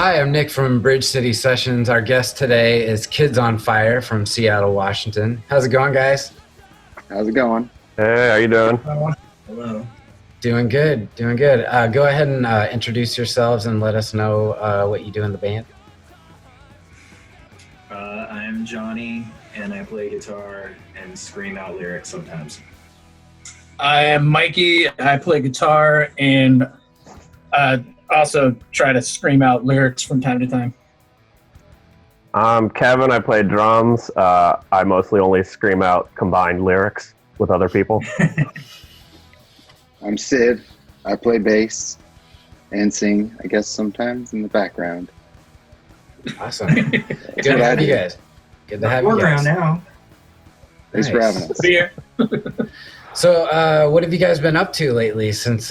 Hi, I'm Nick from Bridge City Sessions. Our guest today is Kids on Fire from Seattle, Washington. How's it going, guys? How's it going? Hey, how you doing? Hello. Doing good, doing good. Go ahead and introduce yourselves and let us know what you do in the band. I'm Johnny, and I play guitar and scream out lyrics sometimes. I am Mikey. I play guitar and also try to scream out lyrics from time to time. I'm Kevin. I play drums. I mostly only scream out combined lyrics with other people. I'm Sid. I play bass and sing, I guess, sometimes in the background. Awesome. Good to have you guys. Good to have you guys. We're around now. Thanks for having us. Beer. So, what have you guys been up to lately since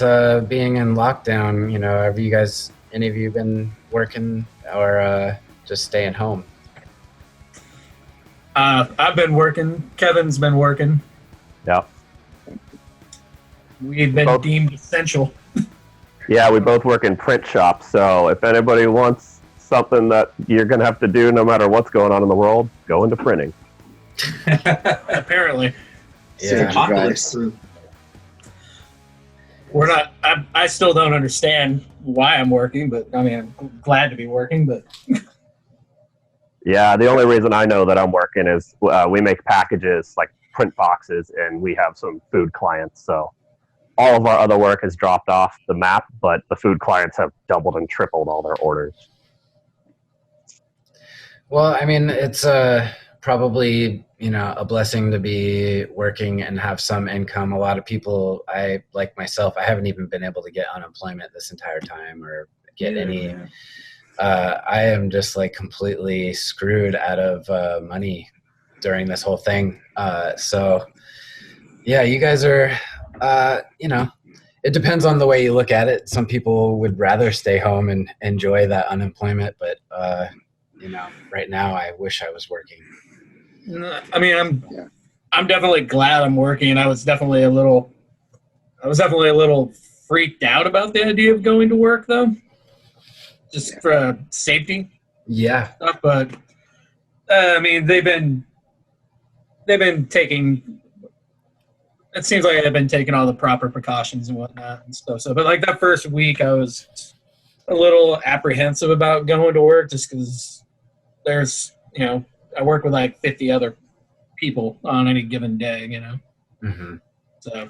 being in lockdown? You know, have you guys, any of you been working or just staying home? I've been working. Kevin's been working. Yeah. We've been deemed essential. Yeah, we both work in print shops, so if anybody wants something that you're going to have to do no matter what's going on in the world, go into printing. Apparently. Yeah. Advice. We're not. I still don't understand why I'm working, but I mean, I'm glad to be working. But Yeah, the only reason I know that I'm working is we make packages, like print boxes, and we have some food clients, so all of our other work has dropped off the map, but the food clients have doubled and tripled all their orders. Well, I mean, it's probably, you know, a blessing to be working and have some income. A lot of people, like myself, I haven't even been able to get unemployment this entire time or get any. I am just like completely screwed out of money during this whole thing. So, yeah, you guys are, you know, it depends on the way you look at it. Some people would rather stay home and enjoy that unemployment, but you know, right now I wish I was working. I mean, I'm definitely glad I'm working. I was definitely a little freaked out about the idea of going to work, though, just for safety. Yeah. Stuff. But I mean, they've been taking. It seems like they've been taking all the proper precautions and whatnot and stuff. So, but like that first week, I was a little apprehensive about going to work just because there's, you know, I work with like 50 other people on any given day, you know. Mm-hmm. So.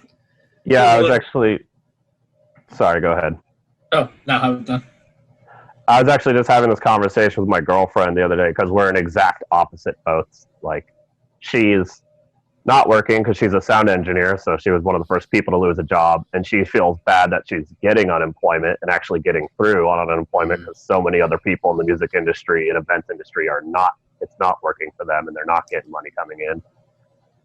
Yeah, I was actually. Sorry, go ahead. Oh, no, I was done. I was actually just having this conversation with my girlfriend the other day because we're in exact opposite boats. Like, she's not working because she's a sound engineer, so she was one of the first people to lose a job, and she feels bad that she's getting unemployment and actually getting through on unemployment because so many other people in the music industry and events industry are not. It's not working for them, and they're not getting money coming in.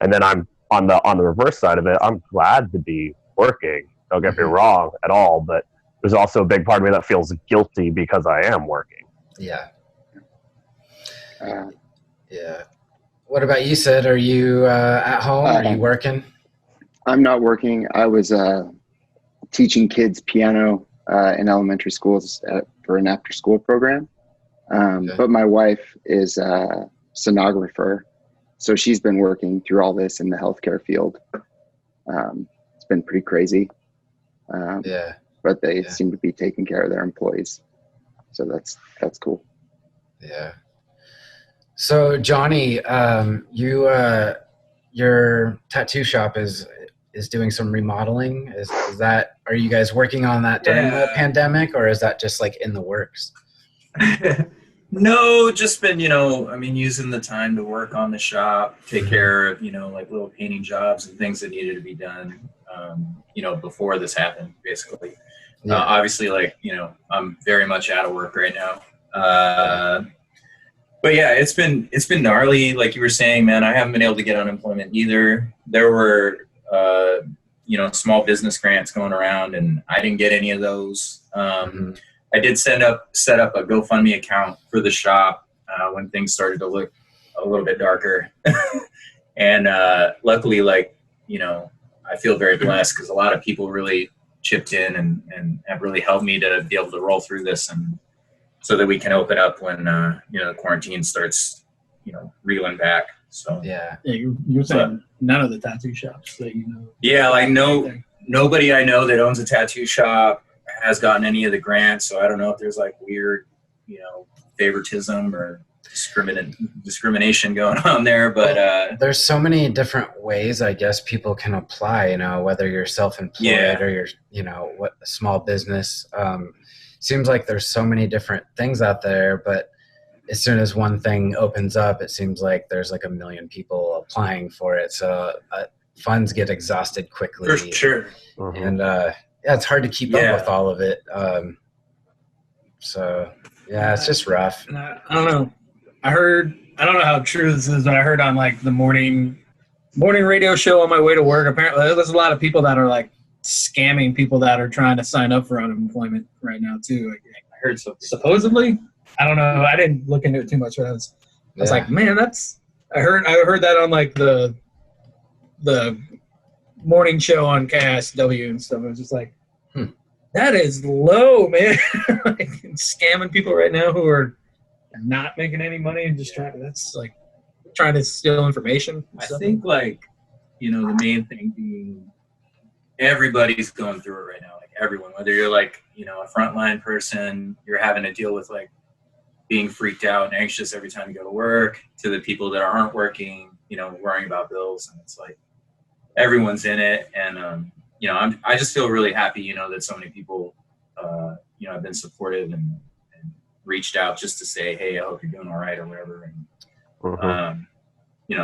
And then I'm on the reverse side of it. I'm glad to be working. Don't get me wrong at all, but there's also a big part of me that feels guilty because I am working. Yeah. Yeah. What about you, Sid? Are you at home? Are you working? I'm not working. I was teaching kids piano in elementary schools for an after-school program. But my wife is a sonographer, so she's been working through all this in the healthcare field. It's been pretty crazy. But they seem to be taking care of their employees, so that's cool. Yeah. So Johnny, your tattoo shop is doing some remodeling. Is that? Are you guys working on that during the pandemic, or is that just like in the works? No, just been, you know, I mean, using the time to work on the shop, take care of, you know, like little painting jobs and things that needed to be done, you know, before this happened, basically. Yeah. Obviously, like, you know, I'm very much out of work right now. But yeah, it's been gnarly. Like you were saying, man, I haven't been able to get unemployment either. There were, you know, small business grants going around, and I didn't get any of those. I did set up a GoFundMe account for the shop when things started to look a little bit darker. And luckily, like, you know, I feel very blessed because a lot of people really chipped in and have really helped me to be able to roll through this. And so that we can open up when the quarantine starts, reeling back. So Yeah. You're saying none of the tattoo shops that you know. Yeah, like nobody I know that owns a tattoo shop has gotten any of the grants. So I don't know if there's like weird, favoritism or discrimination going on there. But there's so many different ways, I guess, people can apply. Whether you're self-employed or you're, what small business. Seems like there's so many different things out there, but as soon as one thing opens up, it seems like there's like a million people applying for it. So funds get exhausted quickly. For sure. And it's hard to keep up with all of it. So yeah, it's just rough. I don't know. I don't know how true this is, but I heard on like the morning radio show on my way to work, apparently there's a lot of people that are like scamming people that are trying to sign up for unemployment right now too. I heard something. Supposedly. I don't know. I didn't look into it too much, but I was like, man, I heard that on like the morning show on KSW and stuff. I was just like, that is low, man. Like scamming people right now who are not making any money and just trying to steal information. I think like, the main thing being everybody's going through it right now. Like everyone, whether you're like, a frontline person, you're having to deal with like being freaked out and anxious every time you go to work, to the people that aren't working, worrying about bills. And it's like, everyone's in it. And, I just feel really happy, that so many people, have been supportive and reached out just to say, hey, I hope you're doing all right or whatever. And,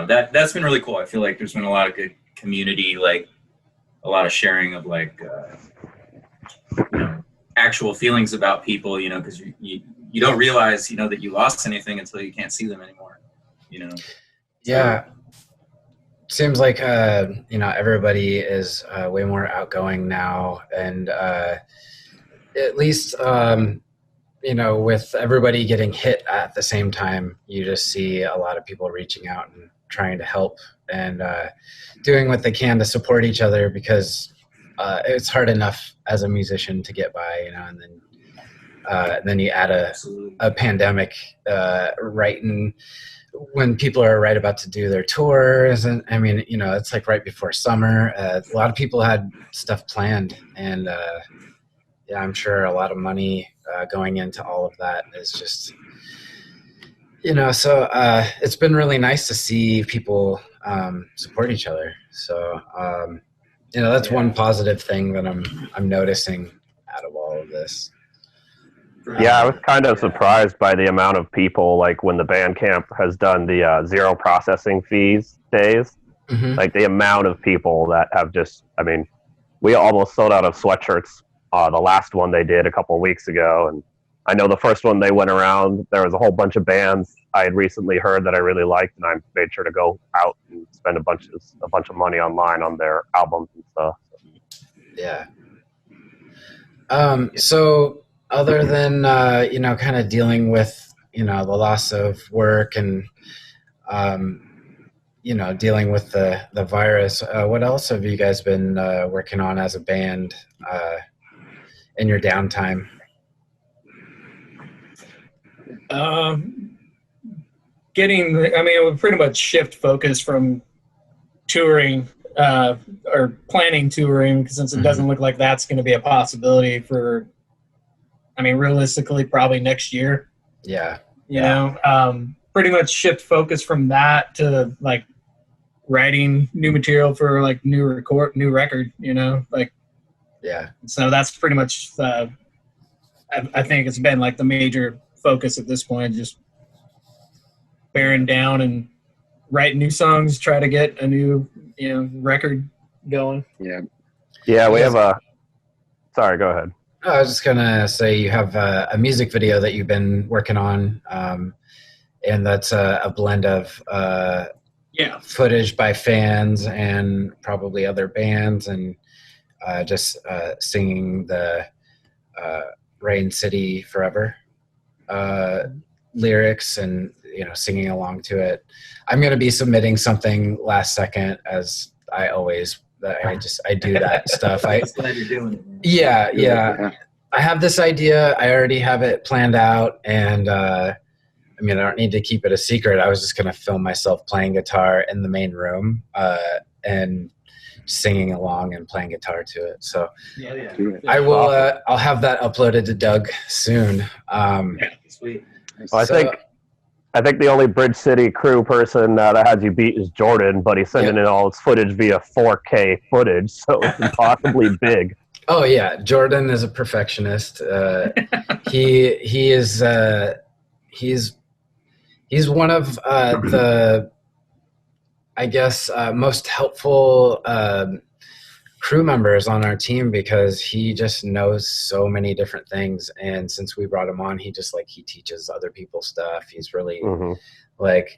that's been really cool. I feel like there's been a lot of good community, like a lot of sharing of like, actual feelings about people, because you don't realize, that you lost anything until you can't see them anymore, Yeah. Seems like, everybody is way more outgoing now. And at least, with everybody getting hit at the same time, you just see a lot of people reaching out and trying to help and doing what they can to support each other, because it's hard enough as a musician to get by, and then you add a pandemic right in when people are right about to do their tours. And I mean, it's like right before summer. A lot of people had stuff planned, and I'm sure a lot of money going into all of that is just, so it's been really nice to see people support each other. So, that's one positive thing that I'm noticing out of all of this. Yeah, I was kind of surprised by the amount of people, like when the band camp has done the zero processing fees days, like the amount of people that have just, we almost sold out of sweatshirts the last one they did a couple of weeks ago. And I know the first one they went around, there was a whole bunch of bands I had recently heard that I really liked, and I made sure to go out and spend a bunch of money online on their albums and stuff. Yeah. So other than kind of dealing with the loss of work and dealing with the virus, what else have you guys been working on as a band in your downtime? We pretty much shift focus from touring or planning touring, since it doesn't look like that's going to be a possibility for, realistically, probably next year. Yeah. Pretty much shift focus from that to like writing new material for like new record, Yeah. So that's pretty much, I think it's been like the major focus at this point, just bearing down and write new songs, try to get a new, record going. Yeah. Yeah, we have sorry, go ahead. I was just going to say you have a music video that you've been working on, and that's a blend of footage by fans and probably other bands, and just singing the Rain City Forever lyrics and singing along to it. I'm going to be submitting something last second, as I always. I do that stuff. I'm glad you're doing it. Yeah. I have this idea. I already have it planned out, and I mean, I don't need to keep it a secret. I was just going to film myself playing guitar in the main room and singing along and playing guitar to it. So Yeah. I will. I'll have that uploaded to Doug soon. Sweet. Well, So- I think the only Bridge City crew person that has you beat is Jordan, but he's sending in all his footage via 4K footage, so it's impossibly big. Oh yeah, Jordan is a perfectionist. He is he's one of the, I guess, most helpful crew members on our team, because he just knows so many different things. And since we brought him on, he just he teaches other people stuff. He's really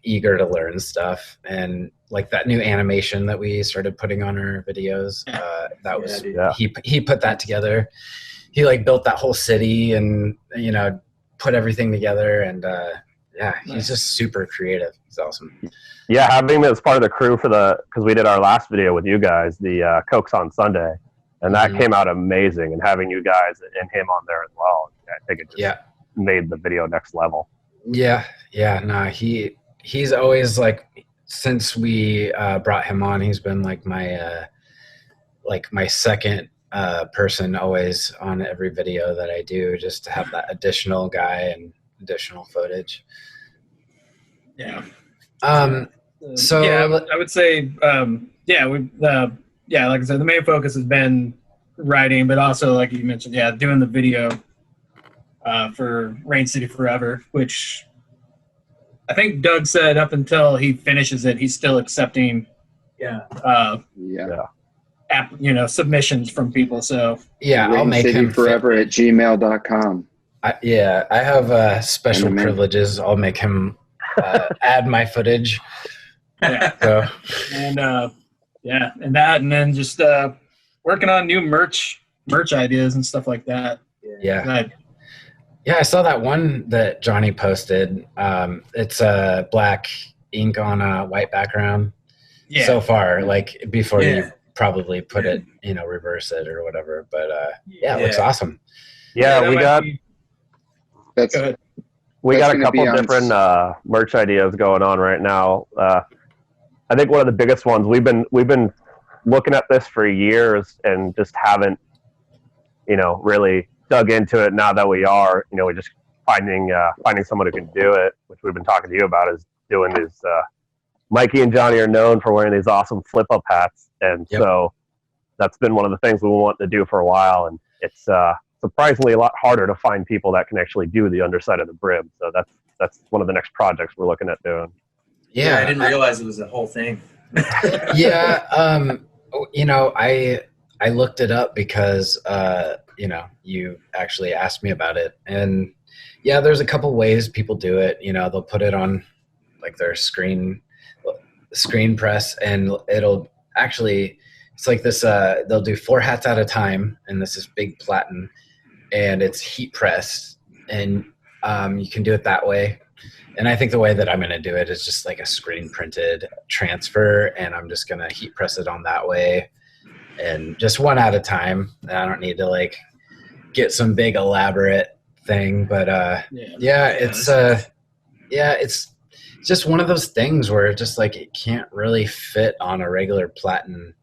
eager to learn stuff. And that new animation that we started putting on our videos, that was he put that together. He built that whole city and put everything together. And he's just super creative. He's awesome. Yeah, having him as part of the crew because we did our last video with you guys, the Cokes on Sunday, and that came out amazing. And having you guys and him on there as well, I think it just made the video next level. Yeah. No, he's always since we brought him on, he's been my my second person always on every video that I do, just to have that additional guy and additional footage. Yeah. So I would say, like I said, the main focus has been writing, but also, like you mentioned, doing the video for Rain City Forever, which I think Doug said up until he finishes it, he's still accepting submissions from people. So I'll make him forever at gmail.com. I have special privileges. I'll make him add my footage. And that, and then just working on new merch ideas and stuff like that. I saw that one that Johnny posted. It's black ink on a white background. So far, before you probably put it, reverse it or whatever. But it looks awesome. Yeah, we got. That's go ahead. We got a couple different merch ideas going on right now. I think one of the biggest ones, we've been looking at this for years and just haven't, really dug into it. Now that we are, we're just finding someone who can do it, which we've been talking to you about, is doing these. Mikey and Johnny are known for wearing these awesome flip-up hats, and so that's been one of the things we want to do for a while, and it's surprisingly a lot harder to find people that can actually do the underside of the brim. So that's one of the next projects we're looking at doing. Yeah, I didn't realize it was a whole thing. I looked it up because you actually asked me about it, and there's a couple ways people do it. They'll put it on their screen press, and it'll actually, it's this they'll do 4 hats at a time, and this is big platen, and it's heat pressed, and you can do it that way. And I think the way that I'm going to do it is just a screen printed transfer, and I'm just going to heat press it on that way, and just one at a time. And I don't need to get some big elaborate thing, but it's just one of those things where it just it can't really fit on a regular platen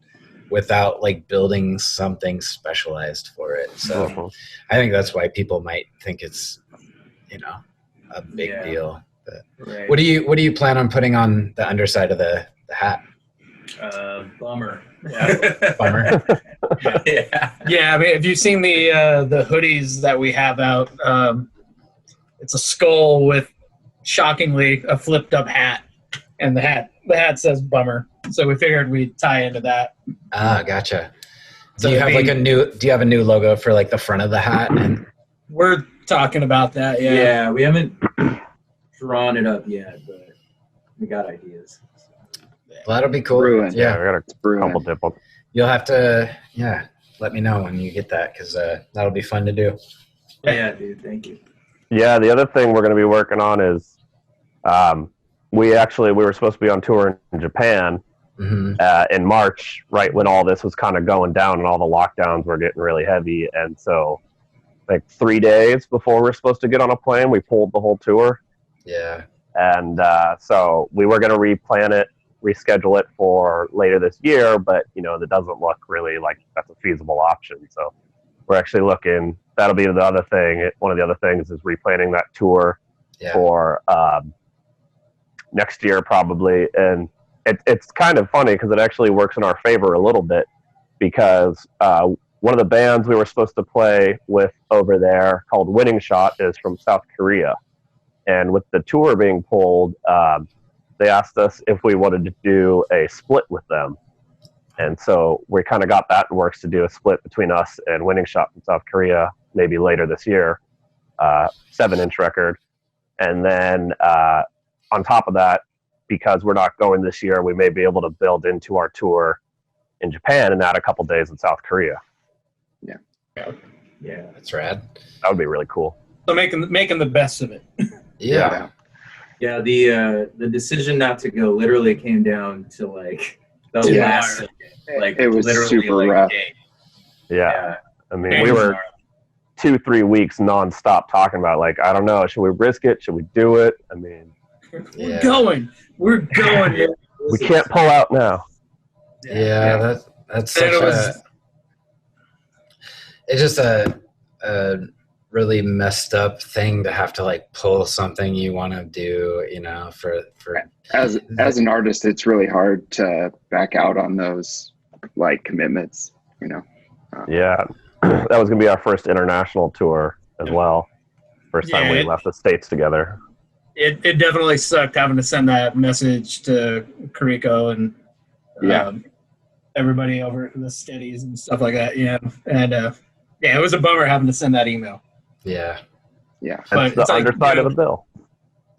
without building something specialized for it. So I think that's why people might think it's a big deal. But what do you plan on putting on the underside of the hat? Bummer. Bummer. I mean, have you seen the hoodies that we have out? It's a skull with, shockingly, a flipped up hat, and the hat says bummer. So we figured we'd tie into that. Ah, gotcha. Do you have a new logo for the front of the hat? And we're talking about that. Yeah, we haven't drawn it up yet, but we got ideas. Well, that'll be cool. Brewing. Yeah, we got a couple different. You'll have to let me know when you get that, because that'll be fun to do. Yeah, dude, thank you. Yeah, the other thing we're going to be working on is we were supposed to be on tour in Japan in March, right when all this was kind of going down and all the lockdowns were getting really heavy, and so like 3 days before we're supposed to get on a plane. We pulled the whole tour. Yeah. And so we were going to replan it, reschedule it for later this year, but, that doesn't look really like that's a feasible option. So we're actually looking, that'll be the other thing. One of the other things is replanning that tour for next year probably. And it's kind of funny because it actually works in our favor a little bit, because one of the bands we were supposed to play with over there, called Winning Shot, is from South Korea. And with the tour being pulled, they asked us if we wanted to do a split with them. And so we kind of got that in works to do a split between us and Winning Shot from South Korea, maybe later this year, 7-inch record. And then on top of that, because we're not going this year, we may be able to build into our tour in Japan and add a couple days in South Korea. Yeah, That's rad. That would be really cool. So making the best of it. Yeah. Yeah, the decision not to go literally came down to like the last second. Like it was literally super like rough. day. Yeah. I mean, And we were 2-3 weeks nonstop talking about, like, I don't know, should we risk it? Should we do it? I mean, We're going. We're going. Man. we can't pull out now. Yeah. That's such it's just a really messed up thing to have to like pull something you want to do, for As an artist, it's really hard to back out on those like commitments, Yeah. That was going to be our first international tour as well. First time we left the States together. It definitely sucked having to send that message to Kariko and everybody over at the Steadies and stuff like that. Yeah. And it was a bummer having to send that email. Yeah. But it's the underside of the bill.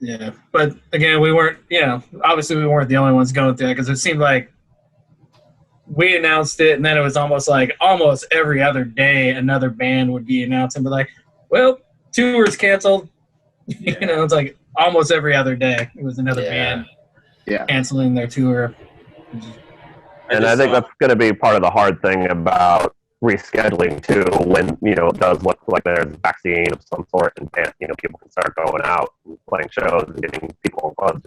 Yeah. But again, we weren't, obviously we weren't the only ones going through that, because it seemed like we announced it and then it was almost every other day another band would be announcing, but like, well, tour's canceled. It's like almost every other day it was another band canceling their tour. And I think that's going to be part of the hard thing about rescheduling too, when it does look like there's a vaccine of some sort and people can start going out and playing shows and getting people involved.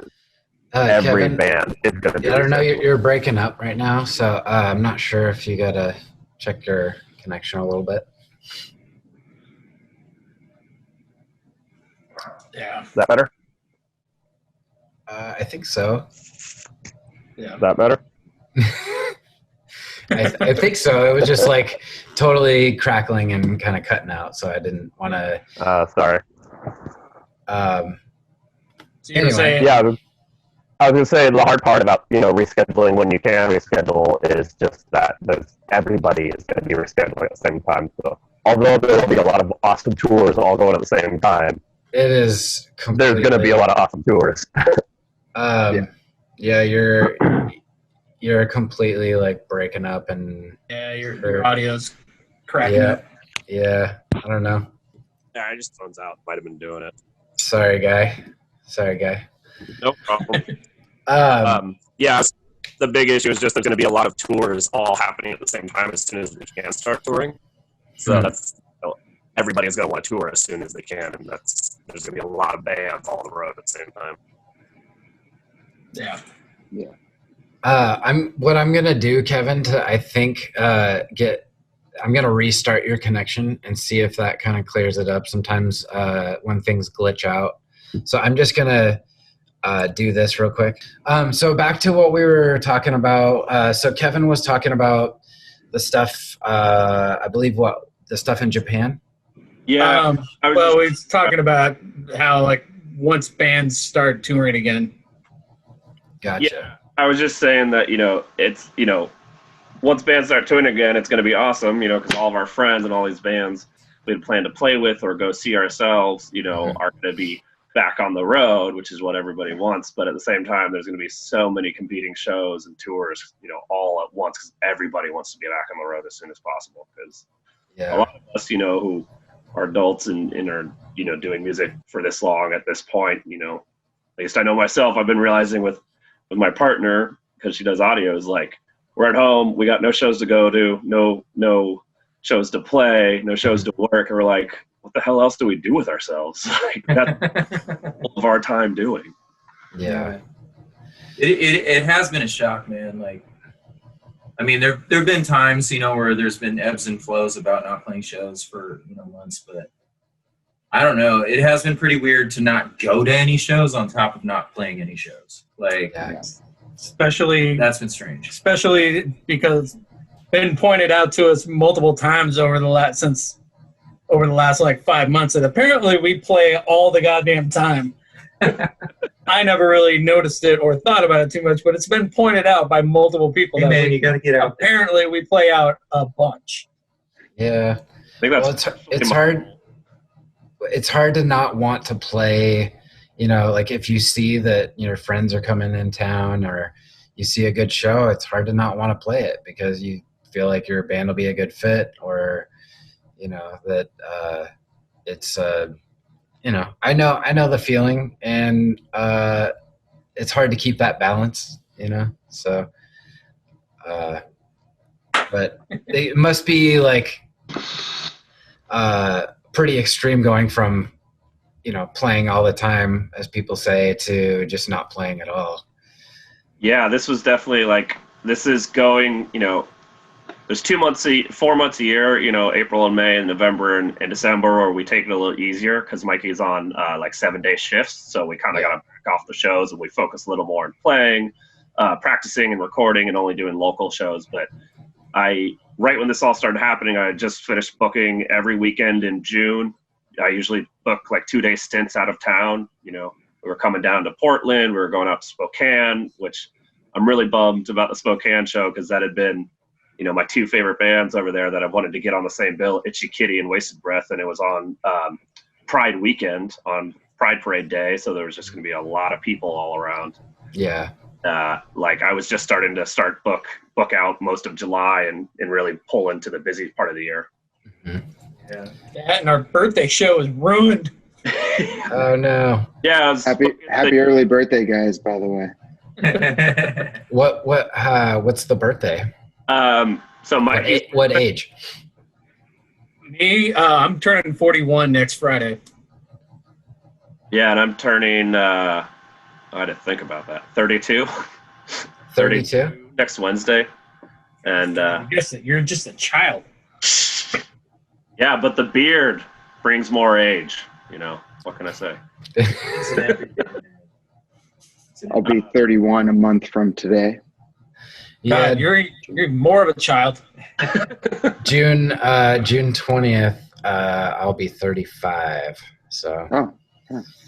Every Kevin, band is going to be. I don't know, you're breaking up right now, so I'm not sure if you gotta check your connection a little bit. Yeah. Is that better? I think so. Yeah. Is that better? I think so. It was just like totally crackling and kind of cutting out, so I didn't want to. Sorry. So you were Anyway. saying, Yeah, I was going to say the hard part about rescheduling when you can reschedule is just that everybody is going to be rescheduling at the same time. So although there will be a lot of awesome tours all going at the same time, It is there's going to be a lot of awesome tours. Yeah, you're completely like breaking up and your audio's cracking up. Yeah, I don't know. Yeah, I just phones out. Might have been doing it. Sorry, guy. No problem. Yeah, the big issue is just there's going to be a lot of tours all happening at the same time as soon as we can start touring. So that's everybody's going to want to tour as soon as they can, and there's going to be a lot of bands all on the road at the same time. Yeah. What I'm gonna do, Kevin, I'm gonna restart your connection and see if that kind of clears it up. Sometimes when things glitch out, so I'm just gonna do this real quick. So back to what we were talking about. So Kevin was talking about the stuff. I believe the stuff in Japan. Yeah. We were talking about how like once bands start touring again. Gotcha. Yeah, I was just saying that, it's, once bands start touring again, it's going to be awesome, because all of our friends and all these bands we had planned to play with or go see ourselves, are going to be back on the road, which is what everybody wants. But at the same time, there's going to be so many competing shows and tours, all at once, because everybody wants to be back on the road as soon as possible. Because a lot of us, who are adults and are, doing music for this long at this point, at least I know myself, I've been realizing with my partner, because she does audio, is like, we're at home, we got no shows to go to, no shows to play, no shows to work, and we're like, what the hell else do we do with ourselves? Like, that's all of our time doing. Yeah. It has been a shock, man. Like, I mean, there have been times, where there's been ebbs and flows about not playing shows for, months, but I don't know. It has been pretty weird to not go to any shows on top of not playing any shows. Like, Yeah. Especially that's been strange. Especially because been pointed out to us multiple times over the last like 5 months that apparently we play all the goddamn time. I never really noticed it or thought about it too much, but it's been pointed out by multiple people. Hey, man, you got to get out. Apparently, we play out a bunch. Yeah. I think that's It's hard. It's hard to not want to play. Like if you see that your friends are coming in town or you see a good show, it's hard to not want to play it because you feel like your band will be a good fit, or that it's I know the feeling, and it's hard to keep that balance, so but it must be like pretty extreme going from playing all the time, as people say, to just not playing at all. Yeah, this was definitely like, this is going, there's 4 months a year, April and May and November and December, where we take it a little easier because Mikey's on like 7-day shifts. So we kind of got to back off the shows and we focus a little more on playing, practicing and recording and only doing local shows. But right when this all started happening, I just finished booking every weekend in June. I usually book like 2-day stints out of town. We were coming down to Portland. We were going out to Spokane, which I'm really bummed about the Spokane show because that had been, my 2 favorite bands over there that I wanted to get on the same bill, Itchy Kitty and Wasted Breath. And it was on Pride weekend, on Pride Parade Day. So there was just going to be a lot of people all around. Yeah. Like I was just starting to book out most of July and really pull into the busy part of the year. Mm-hmm. Yeah. That and our birthday show is ruined. Oh no. Yeah. Happy early birthday, guys, by the way. What's the birthday? So what age? Me, I'm turning 41 next Friday. Yeah, and I'm turning, I had to think about that, 32. 32? Next Wednesday. And You're just a child. Yeah, but the beard brings more age, what can I say? I'll be 31 a month from today. Yeah, you're more of a child. June 20th, I'll be 35. So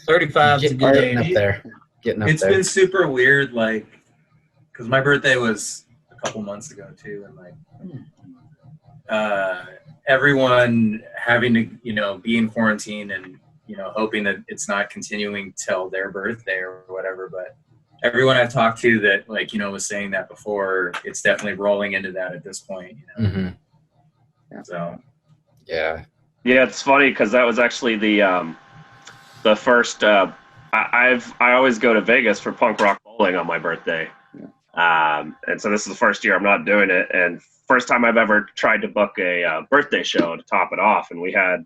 35 is a good getting age. up there. It's been super weird, like, because my birthday was a couple months ago too, and like, everyone having to be in quarantine and hoping that it's not continuing till their birthday or whatever. But everyone I've talked to that was saying that before, it's definitely rolling into that at this point. Mm-hmm. So yeah, it's funny because that was actually the first. I always go to Vegas for punk rock bowling on my birthday, and so this is the first year I'm not doing it, and first time I've ever tried to book a birthday show to top it off, and we had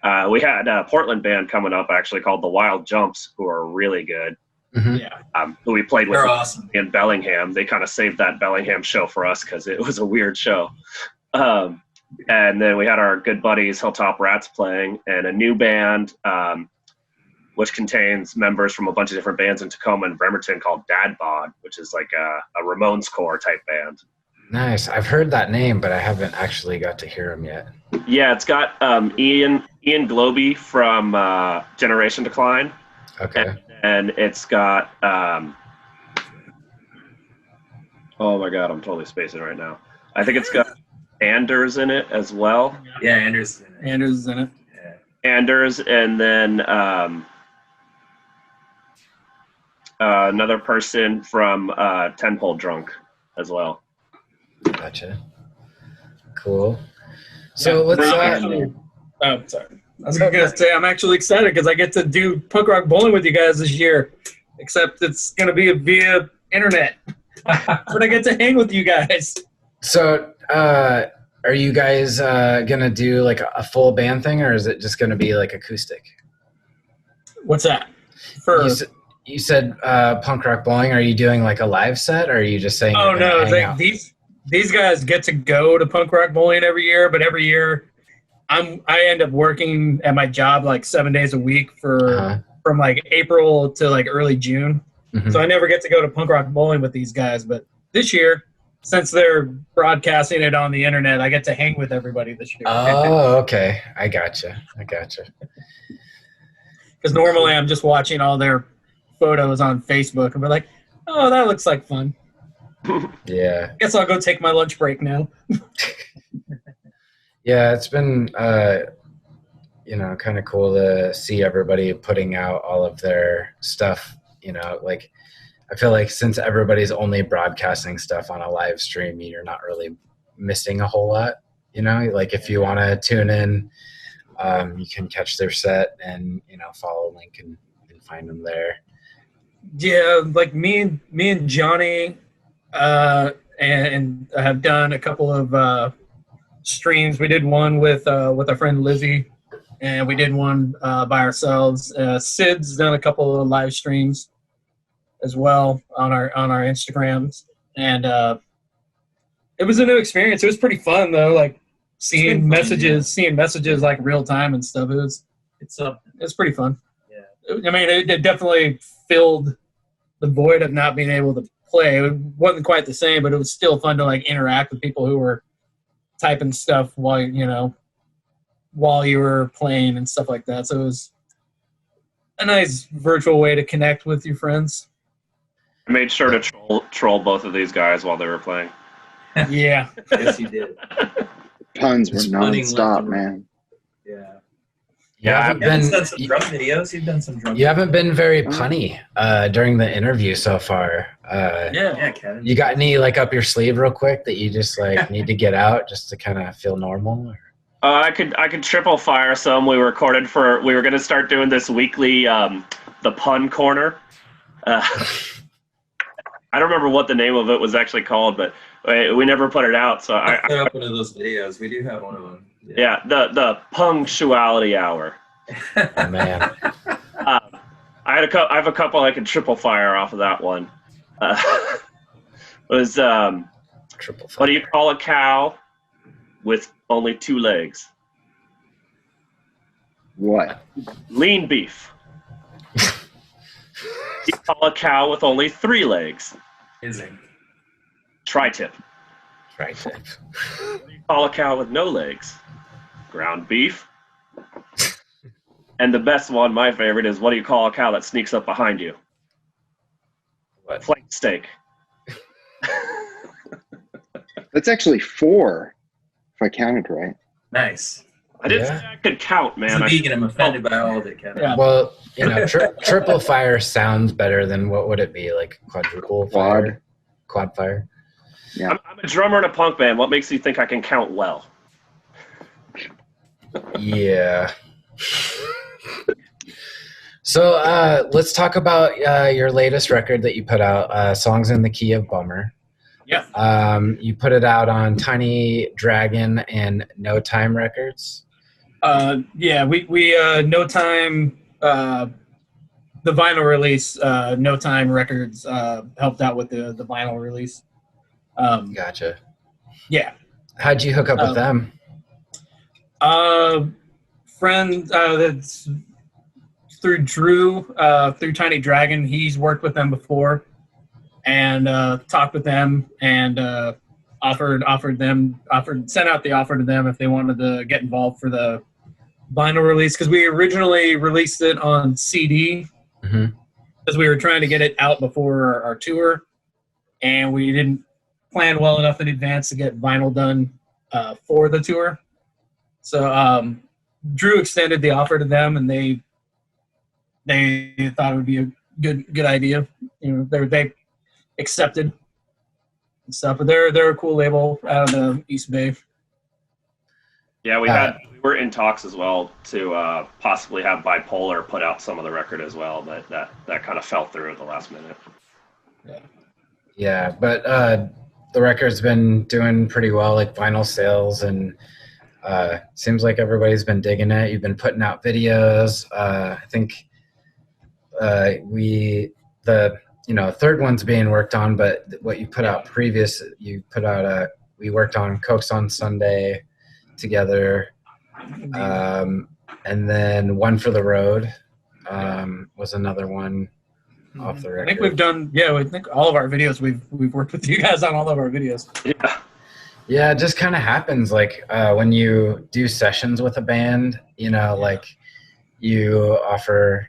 a Portland band coming up actually called the Wild Jumps, who are really good. Mm-hmm. Yeah. Who we played with awesome. in Bellingham. They kind of saved that Bellingham show for us because it was a weird show. And then we had our good buddies Hilltop Rats playing, and a new band which contains members from a bunch of different bands in Tacoma and Bremerton called Dad Bod, which is like a Ramones core type band. Nice. I've heard that name, but I haven't actually got to hear him yet. Yeah, it's got Ian Globey from Generation Decline. Okay. And it's got oh my god, I'm totally spacing right now. I think it's got Anders in it as well. Yeah, Anders is in it. Yeah. Anders, and then another person from Tenpole Drunk as well. Gotcha. Cool. So let's. Oh, sorry. I was going to say I'm actually excited because I get to do punk rock bowling with you guys this year, except it's going to be via internet. But I get to hang with you guys. So Are you guys gonna do like a full band thing, or is it just gonna be like acoustic? What's that? You said punk rock bowling. Are you doing like a live set, or are you just saying? Oh you're gonna no, hang out? these guys get to go to punk rock bowling every year, but every year I end up working at my job like 7 days a week from like April to like early June. Mm-hmm. So I never get to go to punk rock bowling with these guys. But this year, since they're broadcasting it on the internet, I get to hang with everybody this year. Oh, okay. I gotcha. Because normally I'm just watching all their photos on Facebook and be like, oh, that looks like fun. Yeah. Guess I'll go take my lunch break now. Yeah, it's been kind of cool to see everybody putting out all of their stuff. Like I feel like since everybody's only broadcasting stuff on a live stream, you're not really missing a whole lot. Like if you want to tune in, you can catch their set and follow a link and find them there. Yeah, like me and Johnny and I have done a couple of streams. We did one with our friend Lizzie, and we did one by ourselves. Sid's done a couple of live streams as well on our Instagrams, and it was a new experience. It was pretty fun though, like seeing messages like real time and stuff. It's pretty fun. Yeah, I mean, it definitely filled the void of not being able to play. It wasn't quite the same, but it was still fun to like interact with people who were typing stuff while you were playing and stuff like that. So it was a nice virtual way to connect with your friends. I made sure to troll both of these guys while they were playing. Yeah. Yes, you did. Puns were non-stop, man. Yeah. You haven't been done some drum videos. You've done some drum. You haven't been very punny during the interview so far. Yeah, Kevin. You got any like up your sleeve real quick that you just like need to get out just to kind of feel normal? I could triple fire some. We were going to start doing this weekly the pun corner. I don't remember what the name of it was actually called, but we never put it out. So I put up one of those videos. We do have one of them. Yeah, the punctuality hour. Oh, man. I have a couple I could triple fire off of that one. Was Triple fire. what do you call a cow with only 2 legs? What? Lean beef. You call a cow with only 3 legs? Amazing. Tri-tip. Tri-tip. What do you call a cow with no legs? Ground beef. And the best one, my favorite, is what do you call a cow that sneaks up behind you? What? Flank steak. That's actually 4, if I counted right. Nice. I didn't say I could count, man. As a vegan, I'm offended by all of it, Kevin. Yeah. Well, triple fire sounds better than what would it be? Like quadruple fire? Quad fire? Yeah. I'm a drummer in a punk band. What makes you think I can count well? Yeah. So let's talk about your latest record that you put out, Songs in the Key of Bummer. Yeah. You put it out on Tiny Dragon and No Time Records. Yeah, we No Time, the vinyl release, No Time Records helped out with the vinyl release. Gotcha. Yeah. How'd you hook up with them? Friend that's through Drew, through Tiny Dragon. He's worked with them before and talked with them and sent out the offer to them if they wanted to get involved for the vinyl release, because we originally released it on CD because we were trying to get it out before our tour, and we didn't plan well enough in advance to get vinyl done for the tour. So Drew extended the offer to them, and they thought it would be a good idea. They accepted and stuff. But they're a cool label out of the East Bay. Yeah, we were in talks as well to possibly have Bipolar put out some of the record as well, but that kind of fell through at the last minute. Yeah, but the record's been doing pretty well, like vinyl sales, and seems like everybody's been digging it. You've been putting out videos. I think third one's being worked on, but what you put out previous, you put out we worked on Cokes on Sunday together, and then One for the Road was another one off the record. I think we've done, I think all of our videos, we've worked with you guys on all of our videos. Yeah, it just kind of happens, like when you do sessions with a band, like you offer,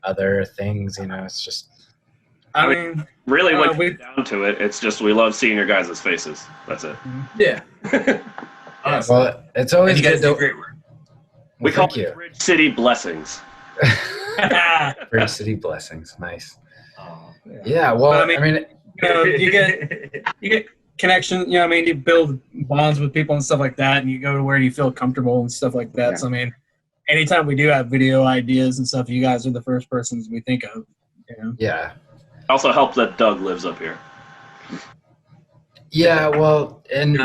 other things, it's just. I mean, really, when we get down to it, it's just we love seeing your guys' faces. That's it. Yeah. Awesome. Well, it's always you guys good do great work. We call it Bridge City Blessings. Bridge City Blessings, nice. Oh, yeah. Well, I mean, you get connection. You build bonds with people and stuff like that, and you go to where you feel comfortable and stuff like that. Yeah. So I mean, anytime we do have video ideas and stuff, you guys are the first persons we think of. Yeah. Also helps that Doug lives up here. Yeah, well, and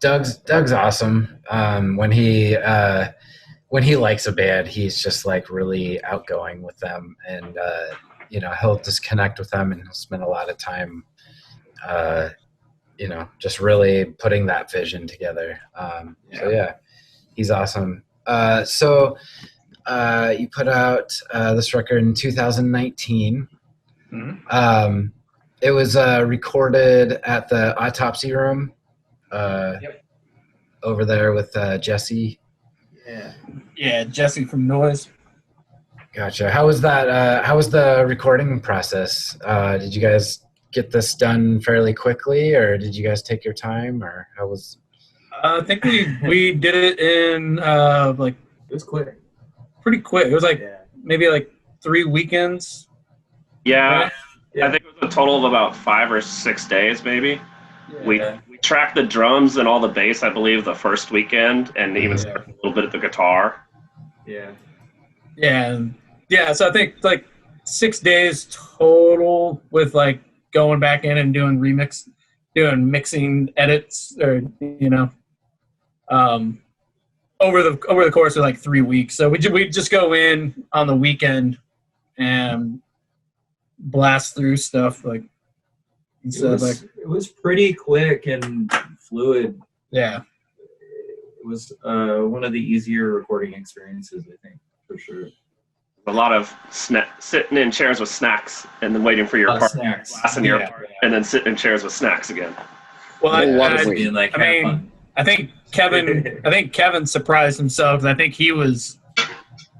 Doug's awesome. When he likes a band, he's just like really outgoing with them, and he'll just connect with them, and he'll spend a lot of time, just really putting that vision together. So yeah, he's awesome. So you put out this record in 2019. Mm-hmm. It was recorded at the Autopsy Room over there with Jesse. Yeah, Jesse from Noise. Gotcha. How was that? How was the recording process? Did you guys get this done fairly quickly, or did you guys take your time, or how was? I think we did it in it was quick, pretty quick. It was maybe 3 weekends. Yeah, I think it was a total of about 5 or 6 days, maybe. Yeah. We tracked the drums and all the bass, I believe, the first weekend, and even started a little bit of the guitar. Yeah. So I think 6 days total with going back in and doing mixing edits, or over the course of 3 weeks. So we just go in on the weekend and blast through stuff it was pretty quick and fluid. Yeah, it was one of the easier recording experiences, I think, for sure. A lot of sitting in chairs with snacks and then waiting for your part, blasting your part, and then sitting in chairs with snacks again. Well, I think Kevin surprised himself. I think he was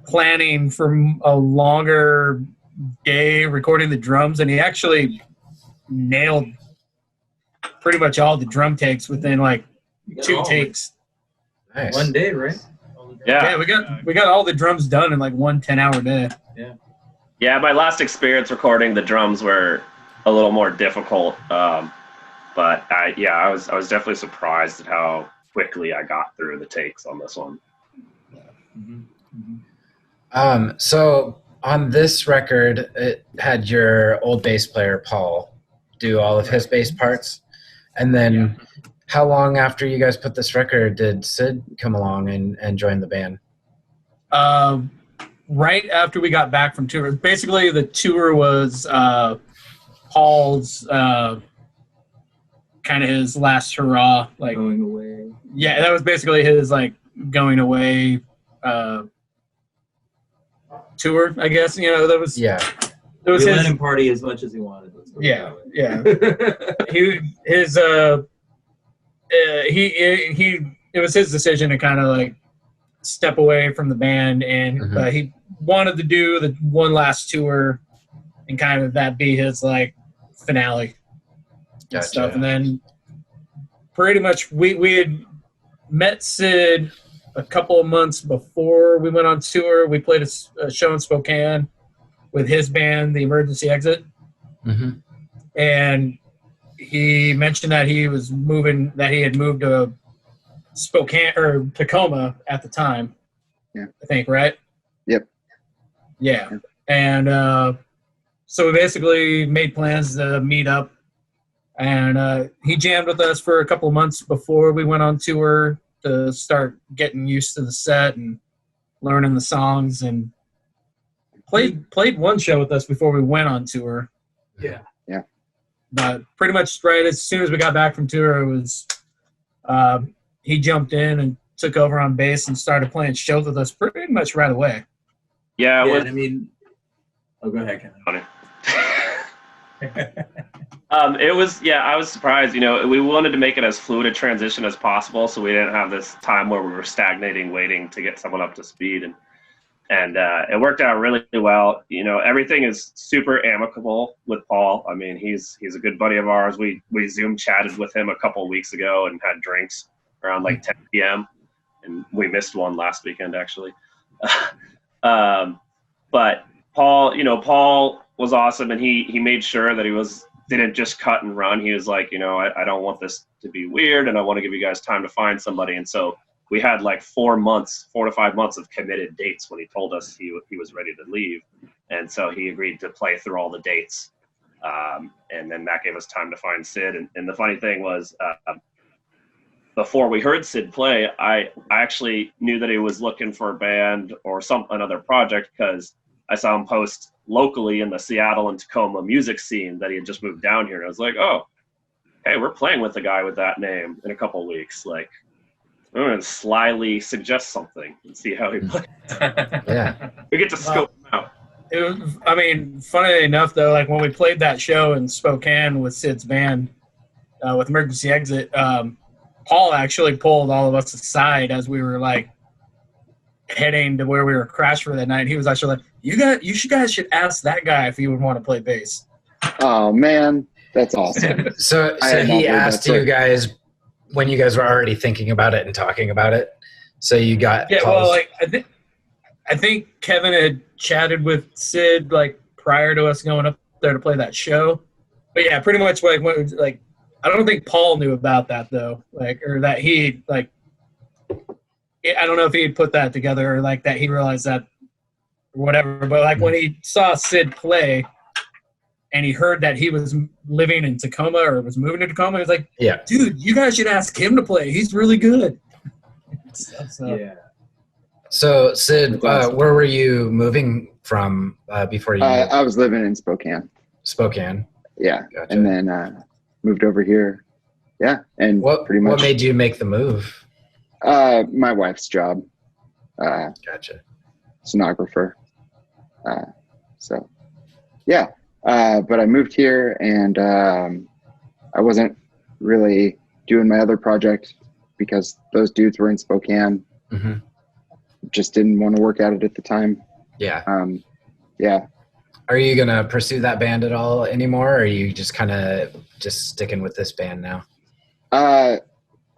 planning for a longer day recording the drums, and he actually nailed pretty much all the drum takes within 2 takes. Nice. One day, right? Yeah, we got all the drums done in 1 10-hour day. Yeah, my last experience recording the drums were a little more difficult, but I was definitely surprised at how quickly I got through the takes on this one. So on this record, it had your old bass player Paul do all of his bass parts, and then how long after you guys put this record did Sid come along and join the band? Right after we got back from tour. Basically, the tour was Paul's kind of his last hurrah, going away. Yeah, that was basically his going away tour, I guess. That was It was he let him party as much as he wanted. Yeah. It was his decision to kind of step away from the band, and he wanted to do the one last tour and kind of that be his finale and stuff. And then pretty much we had met Sid a couple of months before we went on tour. We played a show in Spokane with his band, The Emergency Exit. And he mentioned that he had moved to Spokane or Tacoma at the time. Yeah. I think, right? Yep. Yeah. And so we basically made plans to meet up And he jammed with us for a couple of months before we went on tour to start getting used to the set and learning the songs, and played one show with us before we went on tour. Yeah. But pretty much right as soon as we got back from tour, it was he jumped in and took over on bass and started playing shows with us pretty much right away. Yeah, Yeah, I mean, oh, go ahead, Kevin. It was, I was surprised. We wanted to make it as fluid a transition as possible, so we didn't have this time where we were stagnating, waiting to get someone up to speed, and it worked out really well. Everything is super amicable with Paul. I mean, he's a good buddy of ours. We Zoom chatted with him a couple of weeks ago and had drinks around like 10 p.m. and we missed one last weekend actually. But Paul was awesome, and he made sure that didn't just cut and run. He was like, I don't want this to be weird, and I want to give you guys time to find somebody. And so we had like 4 to 5 months of committed dates when he told us he was ready to leave. And so he agreed to play through all the dates. And then that gave us time to find Sid. And the funny thing was, before we heard Sid play, I actually knew that he was looking for a band or another project, because I saw him post locally in the Seattle and Tacoma music scene that he had just moved down here. And I was like, oh, hey, we're playing with a guy with that name in a couple of weeks. Like, I'm going to slyly suggest something and see how he plays. Yeah. We get to scope him out. Funny enough, though, like when we played that show in Spokane with Sid's band, with Emergency Exit, Paul actually pulled all of us aside as we were like heading to where we were crashed for that night. He was actually like, you guys should ask that guy if he would want to play bass. Oh man, that's awesome. So he asked you guys when you guys were already thinking about it and talking about it. So you got I think Kevin had chatted with Sid like prior to us going up there to play that show. But yeah, pretty much like I don't think Paul knew about that though, or that he I don't know if he had put that together or like that he realized that or whatever. But like when he saw Sid play and he heard that he was living in Tacoma or was moving to Tacoma, he was like, yeah, dude, you guys should ask him to play. He's really good. Yeah. So Sid, where were you moving from before you? I was living in Spokane. Spokane. Yeah, Gotcha. and then moved over here. Yeah, and what made you make the move? My wife's job. Gotcha. Sonographer. So, yeah. But I moved here, and I wasn't really doing my other project because those dudes were in Spokane. Mm-hmm. Just didn't want to work at it at the time. Yeah. Yeah. Are you gonna pursue that band at all anymore, or are you just kind of sticking with this band now? I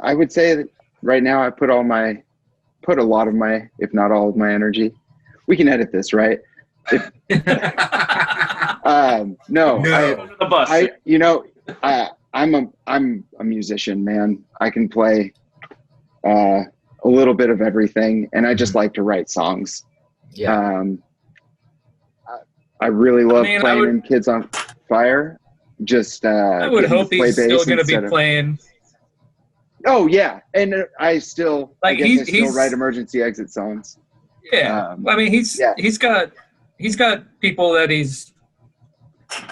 would say that right now I put a lot of my, if not all of my energy. We can edit this, right? No. The bus. I'm a musician, man. I can play a little bit of everything, and I just like to write songs. Yeah. I really love playing in Kids on Fire. I would hope he's still going to be playing. Oh yeah, and I still he's write Emergency Exit songs. Yeah, he's got people that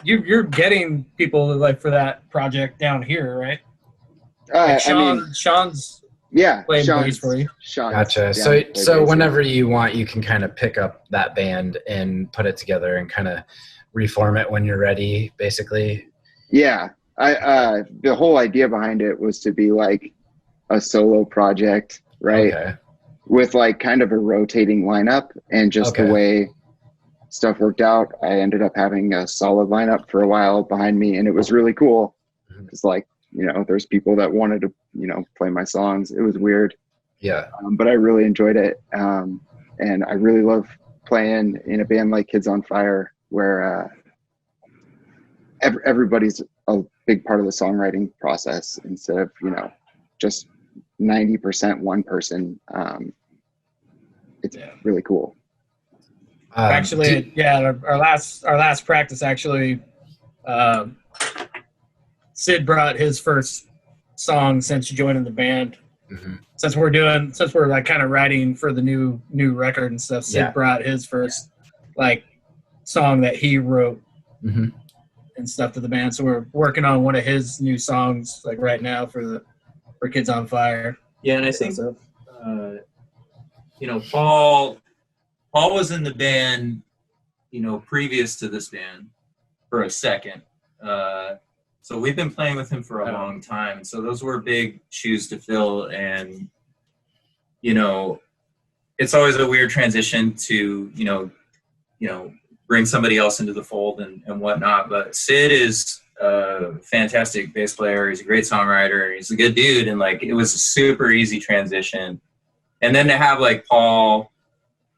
you're getting people like for that project down here, right? Sean's playing bass for you. Gotcha. So whenever you want, you can kind of pick up that band and put it together and kind of reform it when you're ready, basically. Yeah, the whole idea behind it was to be like a solo project, right? Okay. With like kind of a rotating lineup, and just the way stuff worked out, I ended up having a solid lineup for a while behind me, and it was really cool. It's like, there's people that wanted to, play my songs. It was weird. Yeah. But I really enjoyed it. And I really love playing in a band like Kids on Fire, where everybody's a big part of the songwriting process instead of, just 90% one person. It's really cool. Actually, our last practice actually, Sid brought his first song since joining the band. Mm-hmm. Since we're like kind of writing for the new record and stuff, Sid brought his first like song that he wrote and stuff to the band. So we're working on one of his new songs like right now for Kids on Fire. Yeah, and I think Paul was in the band, previous to this band for a second. So we've been playing with him for a long time. So those were big shoes to fill, and it's always a weird transition to bring somebody else into the fold and whatnot. But Sid is a fantastic bass player. He's a great songwriter. He's a good dude, and like it was a super easy transition. And then to have like Paul,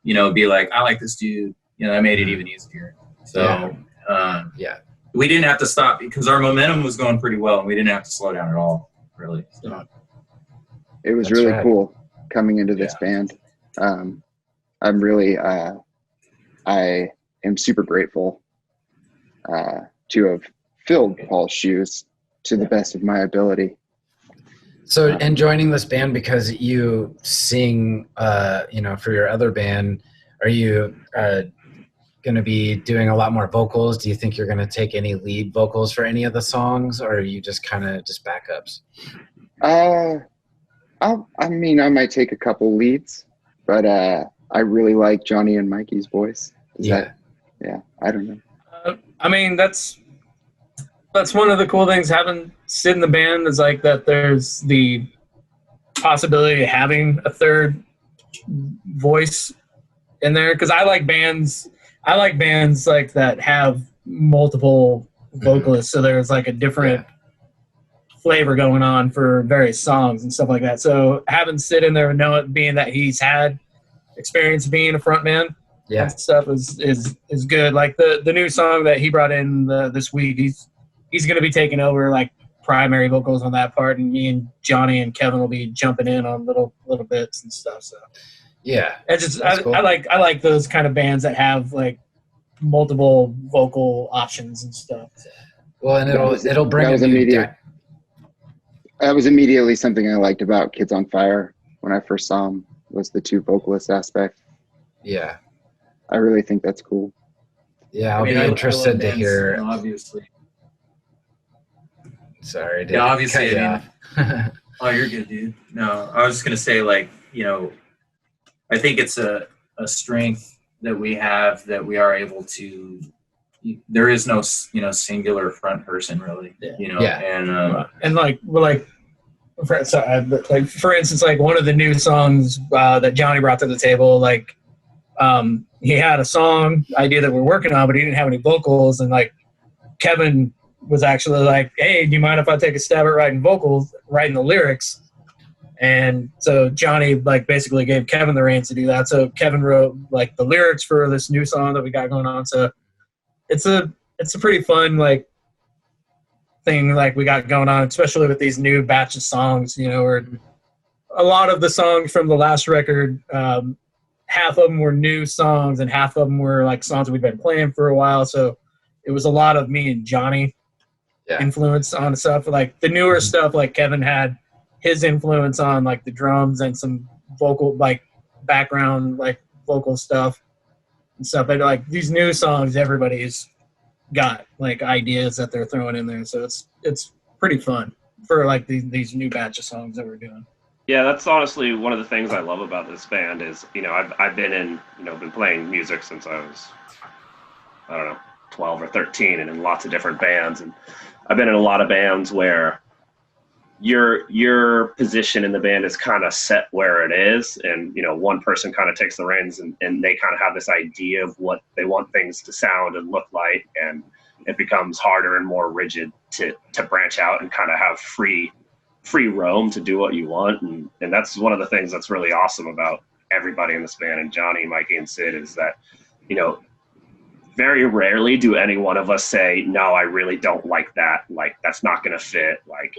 be like, I like this dude, that made it even easier. So we didn't have to stop because our momentum was going pretty well, and we didn't have to slow down at all, really. So. It was really cool coming into this band. I'm really, I am super grateful to have filled Paul's shoes to the best of my ability. So, and joining this band because you sing, for your other band, are you going to be doing a lot more vocals? Do you think you're going to take any lead vocals for any of the songs, or are you just kind of just backups? I might take a couple leads, but I really like Johnny and Mikey's voice. I don't know. That's one of the cool things having Sid in the band is like that there's the possibility of having a third voice in there, because I like bands like that have multiple vocalists, so there's like a different flavor going on for various songs and stuff like that. So having Sid in there, being that he's had experience being a frontman, and stuff is good. Like the new song that he brought in this week, he's going to be taking over like primary vocals on that part, and me and Johnny and Kevin will be jumping in on little bits and stuff. So it's just cool. I like those kind of bands that have like multiple vocal options and stuff. So. Well, and it'll bring that was immediately something I liked about Kids on Fire when I first saw them, was the two vocalist aspect. Yeah. I really think that's cool. Yeah, I'll be interested to hear. Obviously. Sorry, dude. Yeah, obviously. Oh, you're good, dude. No, I was just gonna say, like, I think it's a strength that we have, that we are able to. There is no, singular front person really. And like we're like. For instance, like one of the new songs that Johnny brought to the table, like he had a song idea that we're working on, but he didn't have any vocals, and like Kevin was actually like, hey, do you mind if I take a stab at writing the lyrics? And so Johnny like basically gave Kevin the reins to do that. So Kevin wrote like the lyrics for this new song that we got going on. So it's a pretty fun like thing like we got going on, especially with these new batch of songs, where a lot of the songs from the last record, half of them were new songs and half of them were like songs we've been playing for a while. So it was a lot of me and Johnny influence on stuff. Like the newer stuff, like Kevin had his influence on like the drums and some vocal, like background, like vocal stuff and stuff. But like these new songs, everybody's got like ideas that they're throwing in there, so it's pretty fun for like these new batch of songs that we're doing. Yeah, that's honestly one of the things I love about this band is, I've been playing music since I was, 12 or 13, and in lots of different bands, and I've been in a lot of bands where your position in the band is kind of set where it is, and one person kind of takes the reins, and they kind of have this idea of what they want things to sound and look like, and it becomes harder and more rigid to branch out and kind of have free roam to do what you want, and that's one of the things that's really awesome about everybody in this band, and Johnny, Mikey, and Sid, is that very rarely do any one of us say, no, I really don't like that, like that's not gonna fit, like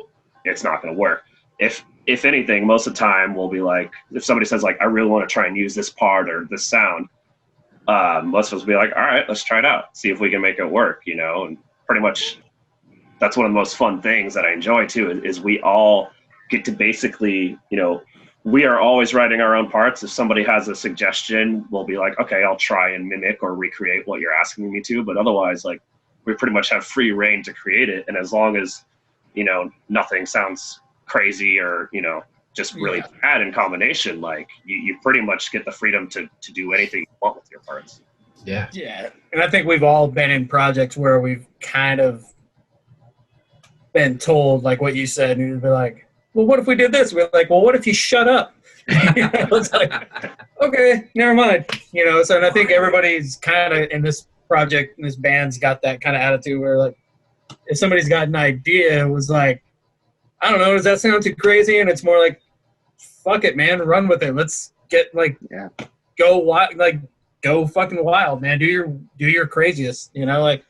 it's not going to work. If anything, most of the time we'll be like, if somebody says like, I really want to try and use this part or this sound, most of us will be like, all right, let's try it out. See if we can make it work, and pretty much that's one of the most fun things that I enjoy too, is we all get to basically, we are always writing our own parts. If somebody has a suggestion, we'll be like, okay, I'll try and mimic or recreate what you're asking me to. But otherwise, like, we pretty much have free reign to create it. And as long as, nothing sounds crazy or, just really bad in combination, like you pretty much get the freedom to do anything you want with your parts. Yeah. Yeah. And I think we've all been in projects where we've kind of been told, like what you said, and you'd be like, well, what if we did this? We're like, well, what if you shut up? It's like, okay, never mind. So and I think everybody's kind of in this project, in this band's got that kind of attitude where, like, if somebody's got an idea, it was like, I don't know, does that sound too crazy? And it's more like, fuck it, man, run with it. Let's get go wild, go fucking wild, man. Do your craziest, like.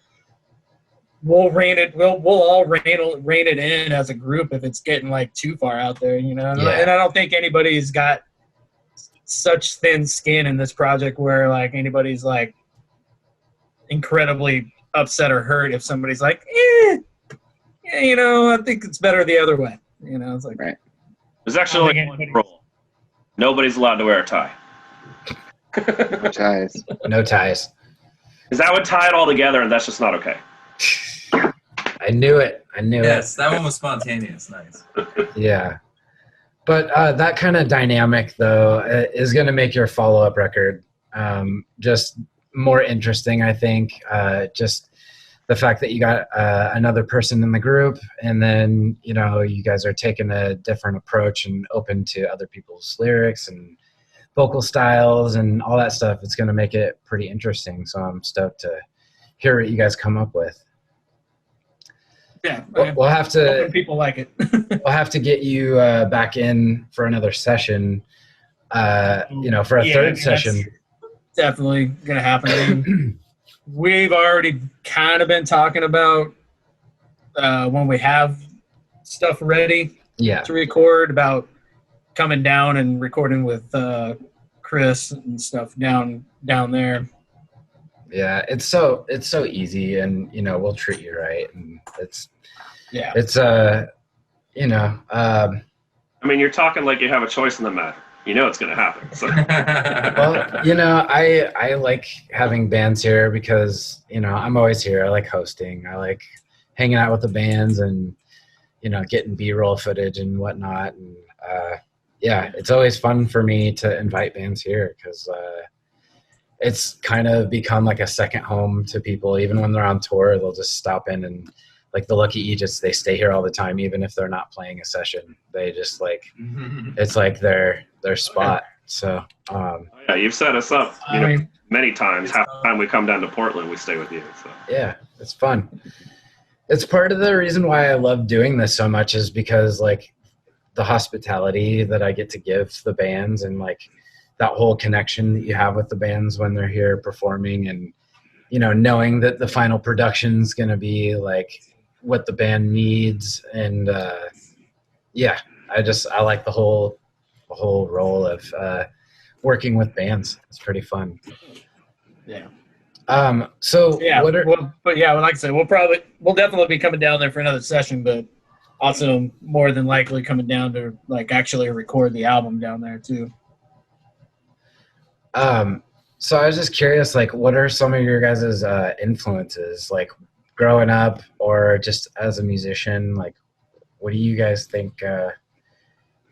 We'll rein it. We'll all rein it in as a group if it's getting like too far out there, Yeah. And I don't think anybody's got such thin skin in this project where like anybody's like incredibly upset or hurt if somebody's like, I think it's better the other way. It's like right. There's actually like one rule: nobody's allowed to wear a tie. No ties. No ties. Because that would tie it all together, and that's just not okay. I knew it. Yes, that one was spontaneous. Nice. Yeah. But that kind of dynamic, though, is going to make your follow-up record just more interesting, I think. Just the fact that you got another person in the group, and then, you guys are taking a different approach and open to other people's lyrics and vocal styles and all that stuff. It's going to make it pretty interesting. So I'm stoked to hear what you guys come up with. yeah, We'll have to. people like it. We'll have to get you back in for another session. For a third session. Definitely gonna happen. I mean, we've already kind of been talking about when we have stuff ready to record, about coming down and recording with Chris and stuff down there. Yeah, it's so easy, and we'll treat you right, and it's I mean, you're talking like you have a choice in the matter. It's going to happen. So. Well, I like having bands here because I'm always here. I like hosting. I like hanging out with the bands and getting B-roll footage and whatnot, and it's always fun for me to invite bands here because it's kind of become like a second home to people. Even when they're on tour, they'll just stop in, and like the Lucky Aegis, they stay here all the time, even if they're not playing a session. They just it's like their spot. So yeah, you've set us up many times. Half the time we come down to Portland, we stay with you. So yeah, it's fun. It's part of the reason why I love doing this so much, is because like the hospitality that I get to give the bands, and like that whole connection that you have with the bands when they're here performing, and knowing that the final production's going to be like what the band needs. And I like the whole role of working with bands. It's pretty fun. Yeah. So like I said, we'll definitely be coming down there for another session, but also more than likely coming down to like actually record the album down there too. So I was just curious, like, what are some of your guys' influences, like growing up or just as a musician? Like, what do you guys think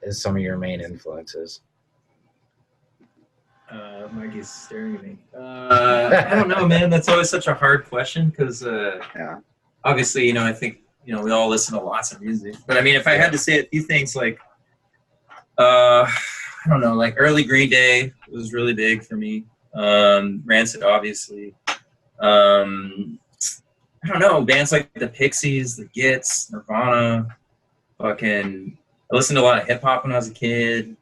is some of your main influences? Mikey's staring at me. I don't know, man. That's always such a hard question because obviously, I think, we all listen to lots of music. But I mean, if I had to say a few things, like, I don't know, like early Green Day was really big for me. Rancid, obviously. I don't know, bands like the Pixies, the Gits, Nirvana. I listened to a lot of hip hop when I was a kid.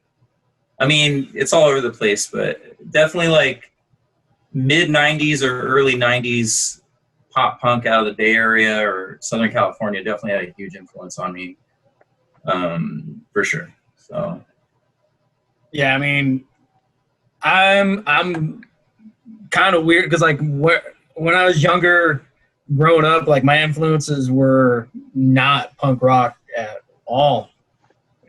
I mean, it's all over the place, but definitely like mid 90s or early 90s pop punk out of the Bay Area or Southern California definitely had a huge influence on me, for sure. So, yeah, I mean, I'm kind of weird because like when I was younger, growing up, like my influences were not punk rock at all.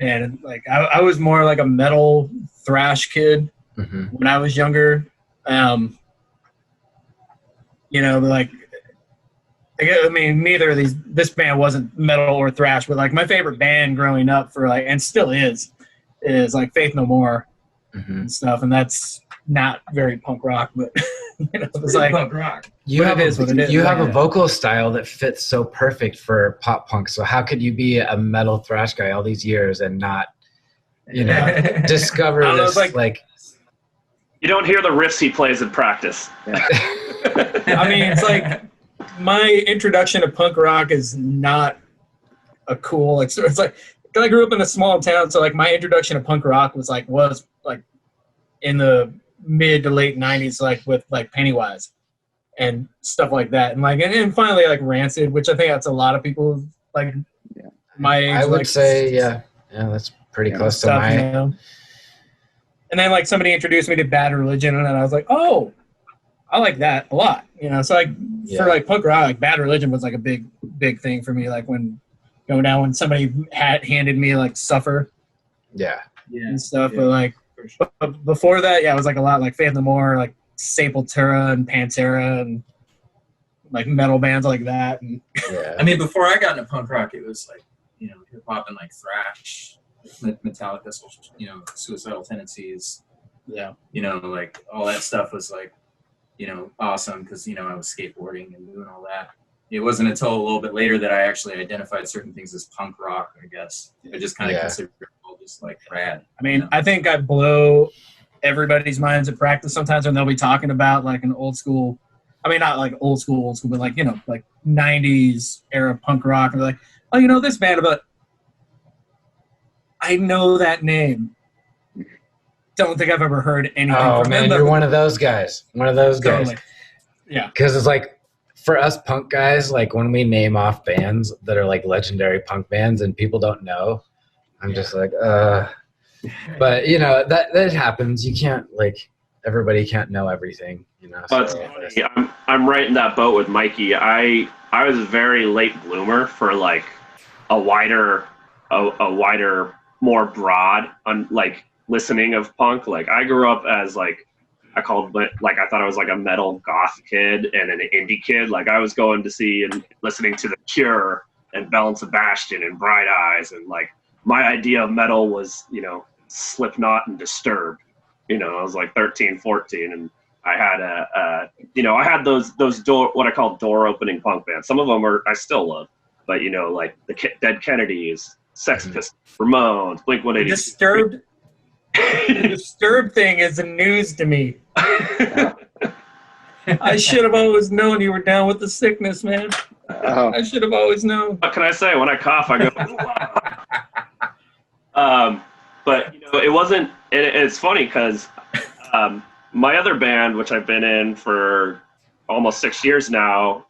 And like I was more like a metal thrash kid when I was younger. You know, like I mean, neither of this band wasn't metal or thrash, but like my favorite band growing up for like, and still is like Faith No More and stuff. And that's not very punk rock, but you know, it's like punk rock. You have a Yeah. vocal style that fits so perfect for pop punk. So how could you be a metal thrash guy all these years and not, you know, discover I this was like You don't hear the riffs he plays in practice. I mean, it's like my introduction to punk rock is not a cool. It's like I grew up in a small town, so like my introduction to punk rock was like in the mid to late '90s, like with like Pennywise and stuff like that, and like and finally like Rancid, which I think that's a lot of people like my age. I would like, say yeah, that's pretty close to stuff, my. you know? And then like somebody introduced me to Bad Religion, and I was like, oh, I like that a lot, you know. So like for like punk rock, like Bad Religion was like a big thing for me. Like when going down when somebody had handed me like Suffer, and stuff. But like but before that, it was like a lot like Faith No More, like Sepultura and Pantera, and like metal bands like that. And I mean, before I got into punk rock, it was like, you know, hip hop and like thrash, Metallica, you know, Suicidal Tendencies. Yeah. You know, like all that stuff was like, you know, awesome because, you know, I was skateboarding and doing all that. It wasn't until a little bit later that I actually identified certain things as punk rock, I guess. I just kind of considered it all just like rad. I mean, I think I blow everybody's minds at practice sometimes when they'll be talking about like an old school, I mean, not like old school, but like, you know, like 90s era punk rock. And they're like, oh, you know, this band, but I know that name. Don't think I've ever heard anything from man, them. you're one of those guys. One of those guys. Totally. Yeah. Because it's like, for us punk guys, like when we name off bands that are like legendary punk bands and people don't know, I'm just like, but you know, that happens. You can't like, everybody can't know everything, you know. But I'm right in that boat with Mikey. I was a very late bloomer for like a wider, more broad, like listening of punk. Like I grew up as like, I thought I was like a metal goth kid and an indie kid. Like I was going to see and listening to The Cure and Belle and Sebastian and Bright Eyes. And like my idea of metal was, you know, Slipknot and Disturbed. You know, I was like 13, 14. And I had I had those what I call door opening punk bands. Some of them I still love, but you know, like the Dead Kennedys, Sex Pistols, Ramones, Blink-182. Disturbed. The Disturbed thing is news to me. I should have always known you were down with the sickness, man. I should have always known. What can I say? When I cough, I go. But you know, it wasn't. It's funny because my other band, which I've been in for almost 6 years now,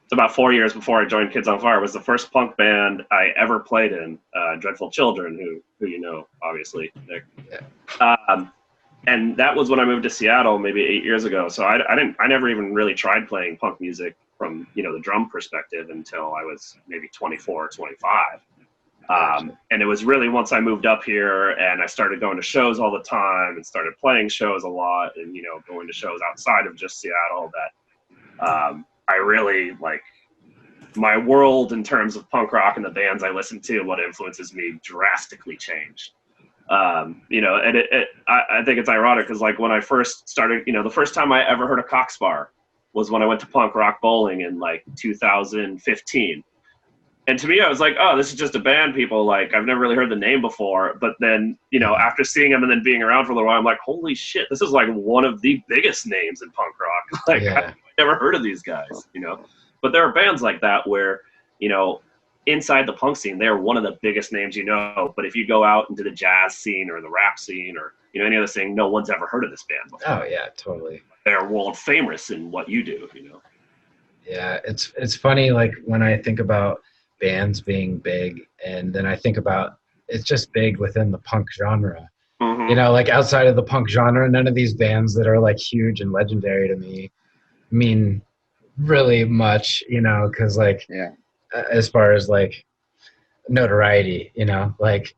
it's about 4 years before I joined Kids on Fire, was the first punk band I ever played in. Dreadful Children, who you know, obviously, Nick. And that was when I moved to Seattle maybe 8 years ago. So I never even really tried playing punk music from, you know, the drum perspective until I was maybe 24 or 25. And it was really once I moved up here and I started going to shows all the time and started playing shows a lot and, you know, going to shows outside of just Seattle that I really, like, my world in terms of punk rock and the bands I listen to and what influences me drastically changed. You know, and I think it's ironic because, like, when I first started, you know, the first time I ever heard of Coxbar was when I went to Punk Rock Bowling in, like, 2015. And to me, I was like, oh, this is just a band, people. Like, I've never really heard the name before. But then, you know, after seeing them and then being around for a little while, I'm like, holy shit, this is, like, one of the biggest names in punk rock. Like, I've never heard of these guys, you know. But there are bands like that where, you know, inside the punk scene, they're one of the biggest names you know. But if you go out into the jazz scene or the rap scene or, you know, any other thing, no one's ever heard of this band before. Oh, yeah, totally. They're world famous in what you do, you know. Yeah, it's funny, like, when I think about bands being big and then I think about it's just big within the punk genre. You know, like, outside of the punk genre, none of these bands that are, like, huge and legendary to me mean really much, you know, because like Yeah. as far as like notoriety, you know, like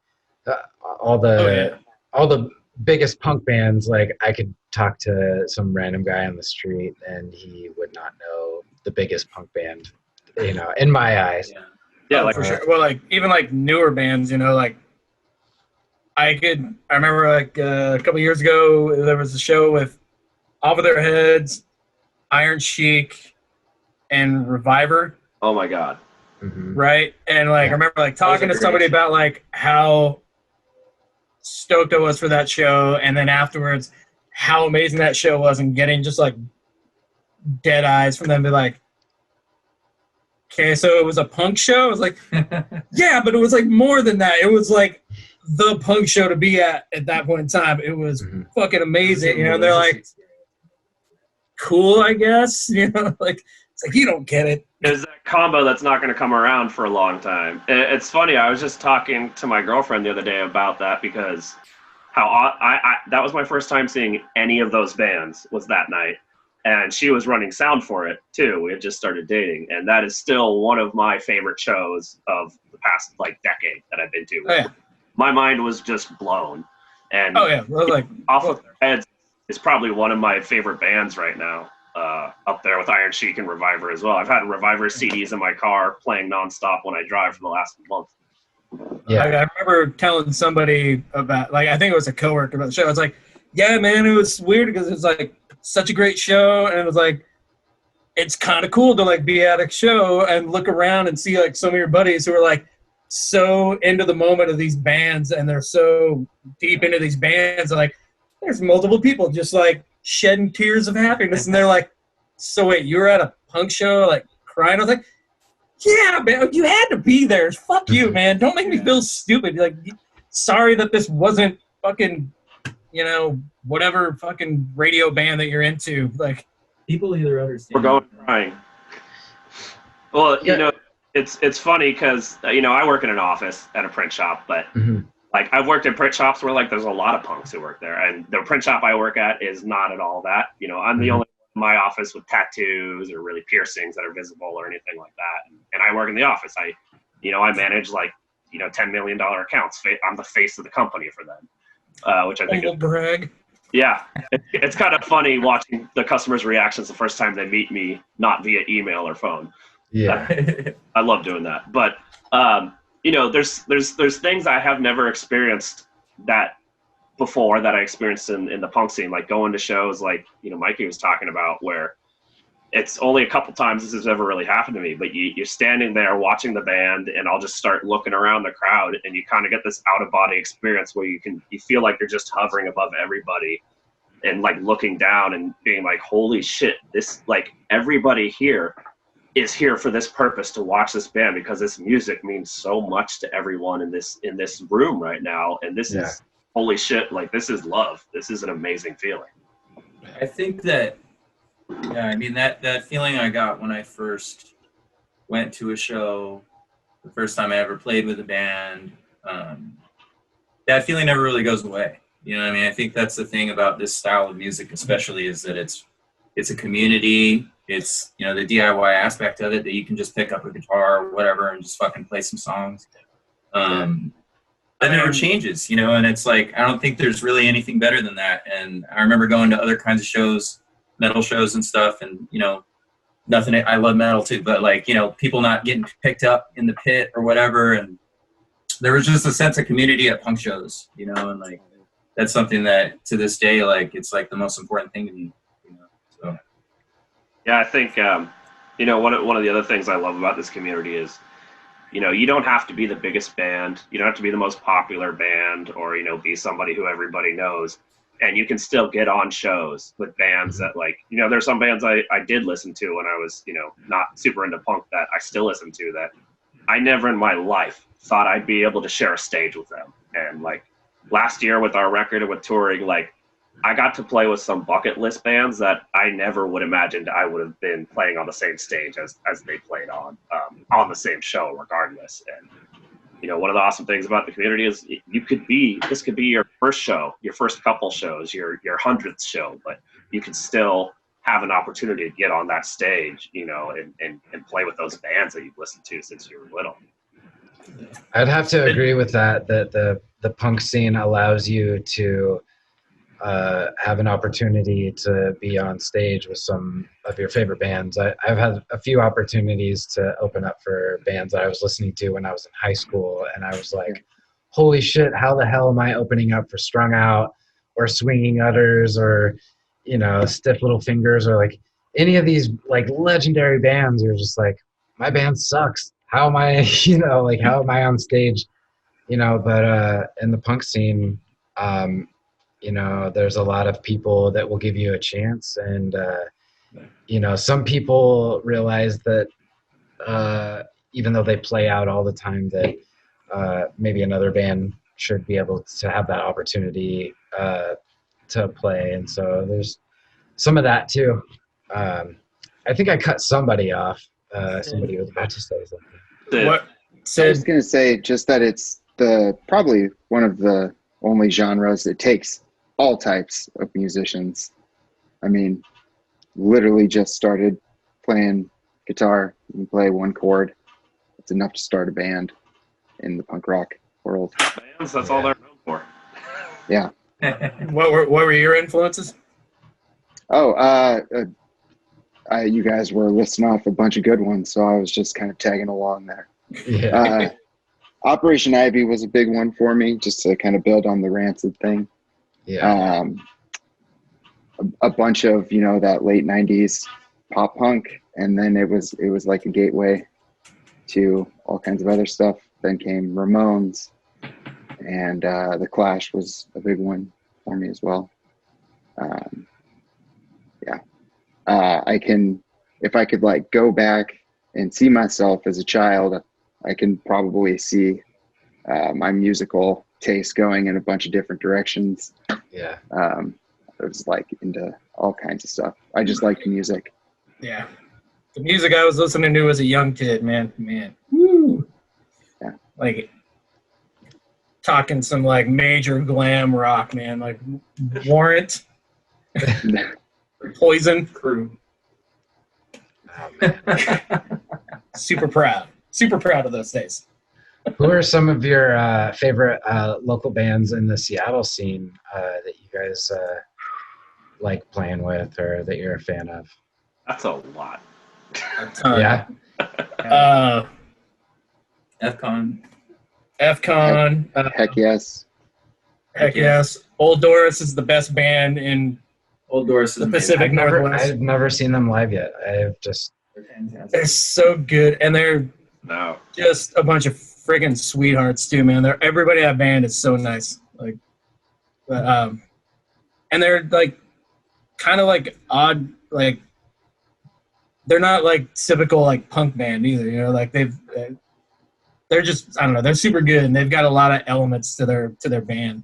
uh, all the all the biggest punk bands, like I could talk to some random guy on the street and he would not know the biggest punk band, you know, in my eyes. Yeah. Yeah, Oh, like for sure. Well, like even like newer bands, you know, like I remember like a couple years ago there was a show with Over Their Heads, Iron Sheik, and Reviver, Oh my God. Mhm. right? And like Yeah. I remember like That was talking a to great somebody show. about like how stoked I was for that show, and then afterwards how amazing that show was, and getting just like dead eyes from them, be like, okay, so it was a punk show. I was like, yeah, but it was like more than that. It was like the punk show to be at that point in time. It was Mhm. fucking amazing, you know. And they're like, cool, I guess, you know, like it's like you don't get it. There's that combo that's not going to come around for a long time. It's funny. I was just talking to my girlfriend the other day about that because that was my first time seeing any of those bands was that night, and she was running sound for it too. We had just started dating, and that is still one of my favorite shows of the past like decade that I've been to. Oh yeah, My mind was just blown, and oh yeah. I was like, Off of Their Heads is probably one of my favorite bands right now. Up there with Iron Sheik and Reviver as well. I've had Reviver CDs in my car playing nonstop when I drive for the last month. Yeah. I remember telling somebody about, like, I think it was a coworker about the show. I was like, yeah, man, it was weird because it was like such a great show, and it was like, it's kind of cool to like be at a show and look around and see like some of your buddies who are like so into the moment of these bands, and they're so deep into these bands. And, like, there's multiple people just like shedding tears of happiness, and they're like, so wait, you were at a punk show like crying? I was like, yeah, man, you had to be there. Fuck you, man. Don't make me feel stupid. Like, sorry that this wasn't fucking, you know, whatever fucking radio band that you're into. Like, People either understand. We're going crying. Well, you know, it's funny because you know I work in an office at a print shop, but Mhm. like I've worked in print shops where like there's a lot of punks who work there, and the print shop I work at is not at all that. You know, I'm the Mhm. only one in my office with tattoos or really piercings that are visible or anything like that. And I work in the office. I manage like $10 million accounts. I'm the face of the company for them, which I think is brag. yeah. It's kind of funny watching the customers' reactions the first time they meet me, not via email or phone. Yeah. I love doing that, but there's things I have never experienced that before that I experienced in the punk scene, like going to shows like Mikey was talking about, where it's only a couple times this has ever really happened to me, but you're standing there watching the band, and I'll just start looking around the crowd, and you kind of get this out of body experience where you feel like you're just hovering above everybody and like looking down and being like, holy shit, this, like, everybody here is here for this purpose, to watch this band, because this music means so much to everyone in this room right now, and this is holy shit, like, this is love. This is an amazing feeling. I think that, yeah, I mean, that feeling I got when I first went to a show, the first time I ever played with a band, that feeling never really goes away. You know what I mean? I think that's the thing about this style of music especially, is that it's a community. It's, the DIY aspect of it, that you can just pick up a guitar or whatever and just fucking play some songs. That never changes, and it's like, I don't think there's really anything better than that. And I remember going to other kinds of shows, metal shows and stuff, and, nothing, I love metal too, but like, people not getting picked up in the pit or whatever. And there was just a sense of community at punk shows, and like, that's something that to this day, like, it's like the most important thing to me, so. Yeah, I think, one of the other things I love about this community is, you don't have to be the biggest band. You don't have to be the most popular band, or, be somebody who everybody knows. And you can still get on shows with bands that, like, there's some bands I did listen to when I was, not super into punk, that I still listen to, that I never in my life thought I'd be able to share a stage with them. And like last year with our record and with touring, like, I got to play with some bucket list bands that I never would imagined I would have been playing on the same stage as they played on the same show regardless. And, one of the awesome things about the community is this could be your first show, your first couple shows, your 100th show, but you can still have an opportunity to get on that stage, you know, and play with those bands that you've listened to since you were little. I'd have to agree with that. That the punk scene allows you to have an opportunity to be on stage with some of your favorite bands. I've had a few opportunities to open up for bands that I was listening to when I was in high school, and I was like, holy shit, how the hell am I opening up for Strung Out or Swinging Utters or, you know, Stiff Little Fingers or like any of these like legendary bands? You're just like, my band sucks. How am I, you know, like how am I on stage, you know? But in the punk scene, you know, there's a lot of people that will give you a chance, and you know, some people realize that even though they play out all the time, that maybe another band should be able to have that opportunity to play, and so there's some of that too. I think I cut somebody off. Somebody was about to say something. What? I was going to say just that it's probably one of the only genres that takes all types of musicians. I mean, literally just started playing guitar. You can play one chord. It's enough to start a band in the punk rock world. Bands, that's all they're known for. Yeah. What were your influences? Oh, you guys were listing off a bunch of good ones, so I was just kind of tagging along there. Yeah. Operation Ivy was a big one for me, just to kind of build on the Rancid thing. Yeah. A bunch of, you know, that late 90s pop punk, and then it was like a gateway to all kinds of other stuff. Then came Ramones, and The Clash was a big one for me as well. If I could like go back and see myself as a child, I can probably see my musical taste going in a bunch of different directions. Yeah. I was like into all kinds of stuff. I just liked music. Yeah. The music I was listening to as a young kid, man. Woo. Yeah. Like talking some like major glam rock, man. Like Warrant, Poison. Crew. Oh, man. Super proud of those days. Who are some of your favorite local bands in the Seattle scene that you guys like playing with or that you're a fan of? That's a lot. Yeah. FCon. Heck yes. Heck yes. Old Doris is the best band in Old Doris is the amazing. Pacific Northwest. I've never seen them live yet. I've just. They're fantastic. They're so good, and they're No. just a bunch of friggin' sweethearts too, man. Everybody in that band is so nice. Like, but and they're like kind of like odd, like they're not like typical like punk band either. You know, like they're just, I don't know, they're super good, and they've got a lot of elements to their band.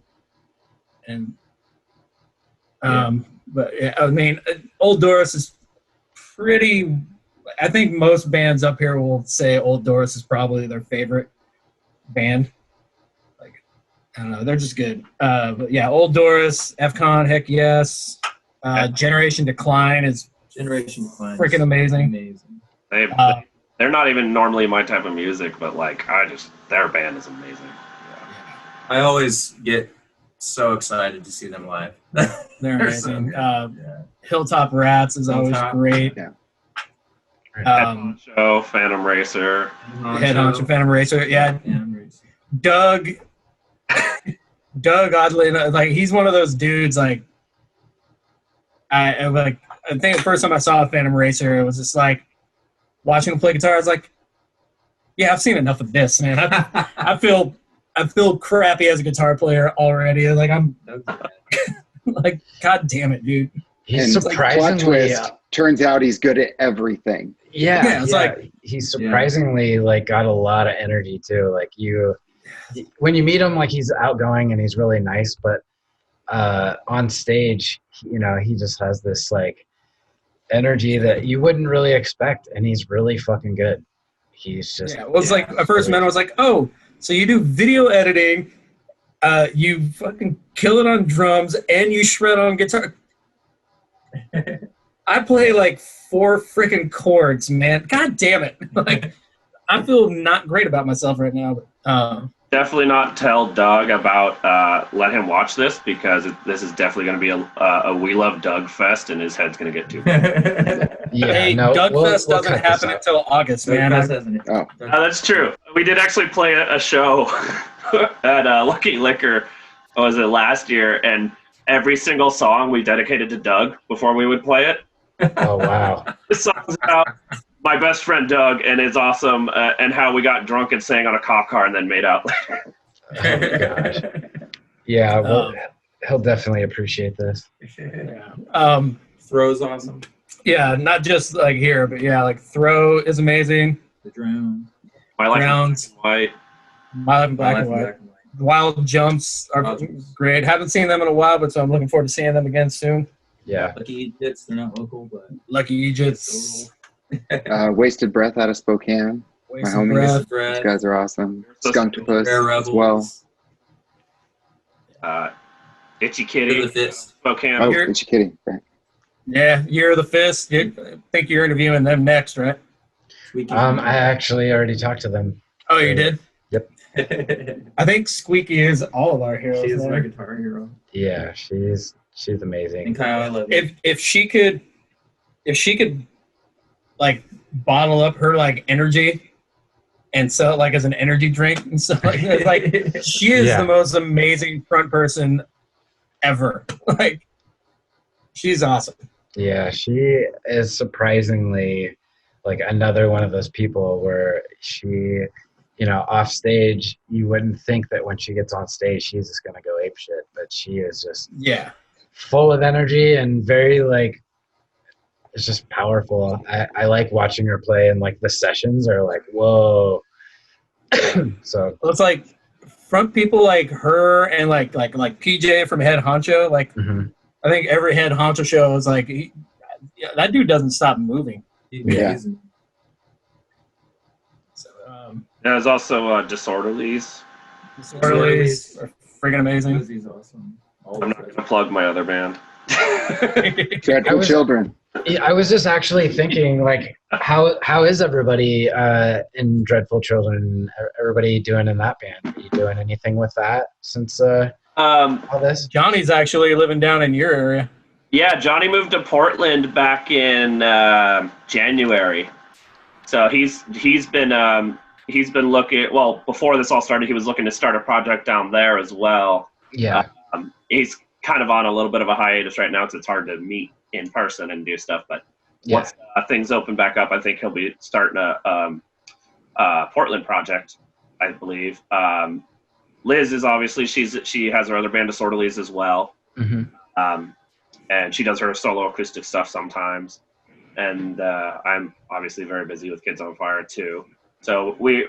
And but yeah, I mean, Old Doris is pretty. I think most bands up here will say Old Doris is probably their favorite band. Like, I don't know, they're just good. But yeah, Old Doris, FCon, heck yes. Generation Decline is Generation Klein. freaking amazing. Amazing. They're not even normally my type of music, but like their band is amazing. I always get so excited to see them live. They're They're so amazing. good. Yeah. Hilltop Rats is always Hilltop. great. Yeah. Show, Phantom Racer. Head Honcho, Phantom Racer. Yeah, Doug, oddly enough, like he's one of those dudes. Like, I think the first time I saw Phantom Racer, it was just like watching him play guitar. I was like, yeah, I've seen enough of this, man. I feel crappy as a guitar player already. Like I'm, like, God damn it, dude. He's And surprisingly. plot twist, turns out he's good at everything. Yeah, it's like- he's surprisingly like got a lot of energy too. Like when you meet him, like he's outgoing and he's really nice, but on stage, you know, he just has this like energy that you wouldn't really expect, and he's really fucking good. He's just. Yeah, it was like I first met him, I was like, oh, so you do video editing, you fucking kill it on drums, and you shred on guitar. I play like 4 freaking chords, man. God damn it! Like, I feel not great about myself right now. But, Definitely not tell Doug about let him watch this because this is definitely going to be a We Love Doug fest and his head's going to get too big. Yeah, hey, no, Dougfest we'll doesn't cut this happen out. until August, man. Oh, That's true. We did actually play a show at Lucky Liquor, what was it, last year, and every single song we dedicated to Doug before we would play it. Oh wow. This song's about my best friend Doug and it's awesome, and how we got drunk and sang on a cop car and then made out later. Oh my gosh. Yeah, well, he'll definitely appreciate this. Yeah. Throw's awesome. Yeah, not just like here, but yeah, like Throw is amazing. The Drown. My life Grounds. is white. My Life in Black and White. Wild Jumps are great. Haven't seen them in a while, but so I'm looking forward to seeing them again soon. Yeah. Lucky Egypts, they're not local, but Lucky Egypts. Wasted Breath out of Spokane. Wasted homies. Breath. These guys are awesome. So Skunked Rare as well. Itchy Rebels. Kitty, The Fist. Spokane. Oh, You're- it's you kidding. Right. Yeah, Year of the Fist. I think you're interviewing them next, right? I actually already talked to them. Oh, you did? She I think Squeaky is all of our heroes. is man. my guitar hero. Yeah, she's amazing. And Kyle, I love you. If she could like bottle up her like energy and sell it like as an energy drink and stuff like that, like she is Yeah. the most amazing front person ever. Like, she's awesome. Yeah, she is surprisingly like another one of those people where she, off stage, you wouldn't think that when she gets on stage, she's just going to go ape shit, but she is just Yeah. full of energy and very like, it's just powerful. I like watching her play, and like the sessions are like, whoa. So Well, it's like front people like her and like PJ from Head Honcho. Like, mhm. I think every Head Honcho show is like, that dude doesn't stop moving. Yeah. So, There's also Disorderlies. Disorderlies are freaking amazing. He's awesome. I'm not going to plug my other band. Dreadful Children. Yeah, I was just actually thinking, like, how is everybody in Dreadful Children? Everybody doing in that band? Are you doing anything with that since all this? Johnny's actually living down in your area. Yeah, Johnny moved to Portland back in January. So he's been looking. Well, before this all started, he was looking to start a project down there as well. Yeah. He's kind of on a little bit of a hiatus right now because it's hard to meet in person and do stuff. But once things open back up, I think he'll be starting a Portland project, I believe. Liz is obviously she has her other band, Disorderlies, as well. Mm-hmm. And she does her solo acoustic stuff sometimes. And I'm obviously very busy with Kids on Fire too. So we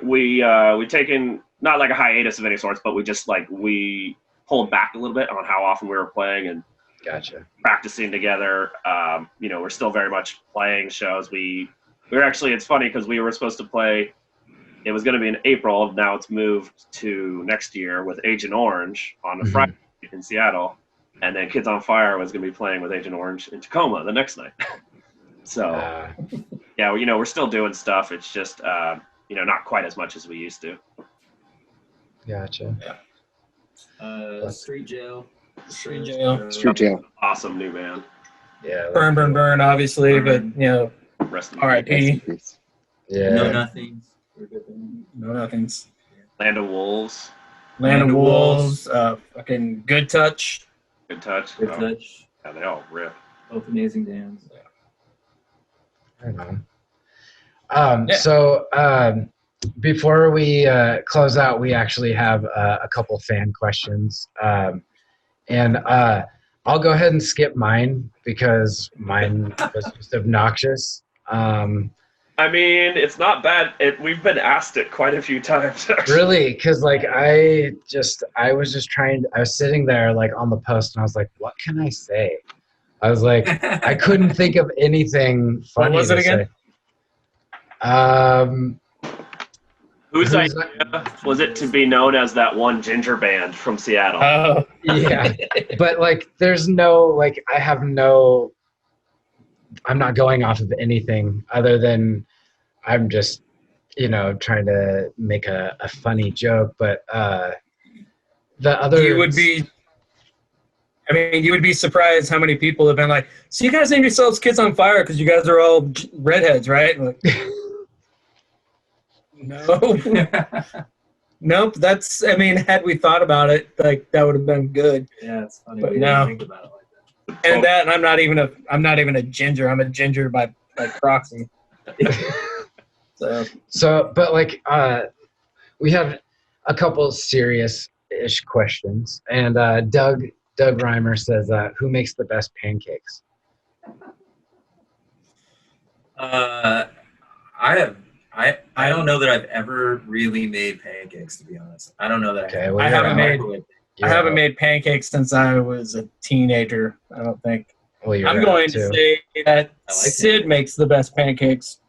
taken not like a hiatus of any sorts, but we pulled back a little bit on how often we were playing and Gotcha. practicing together. We're still very much playing shows. We were actually, it's funny because we were supposed to play, it was going to be in April. Now it's moved to next year with Agent Orange on a Friday in Seattle. And then Kids on Fire was going to be playing with Agent Orange in Tacoma the next night. So, yeah, we're still doing stuff. It's just, not quite as much as we used to. Gotcha. Street Jail. Street Jail. Street Jail. Awesome new band. Yeah. Burn, burn, burn, obviously, but Rest in Rest in R.I.P. peace. Yeah. No Nothings. They're a good band. No nothings. Land of Wolves. Land of of Wolves. Fucking Good Touch. Good Touch. Good Oh, Touch. yeah, they all rip. Both amazing bands. Right on. So before we close out, we actually have a couple fan questions. And I'll go ahead and skip mine because mine was just obnoxious. I mean, it's not bad. We've been asked it quite a few times. Actually. Really? Because like I was sitting there like on the post and I was like, what can I say? I was like, I couldn't think of anything funny. What was it again? Whose idea was it to be known as that one ginger band from Seattle? Oh, Yeah, but like there's no, like I have no I'm not going off of anything other than I'm just, trying to make a funny joke. But the other, You would be surprised how many people have been like, so you guys named yourselves Kids on Fire because you guys are all redheads, right? Like, no. Nope. Had we thought about it, like that would have been good. Yeah, it's funny. But We no. didn't think about it like that. And I'm not even a ginger. I'm a ginger by proxy. but like we have a couple serious-ish questions, and Doug Reimer says, "Who makes the best pancakes?" I don't know that I've ever really made pancakes, to be honest. I don't know that Okay, I well, I you're haven't out. made pancakes since I was a teenager. I don't think. Well, you're I'm out, going too. to say that I like Sid makes the best pancakes.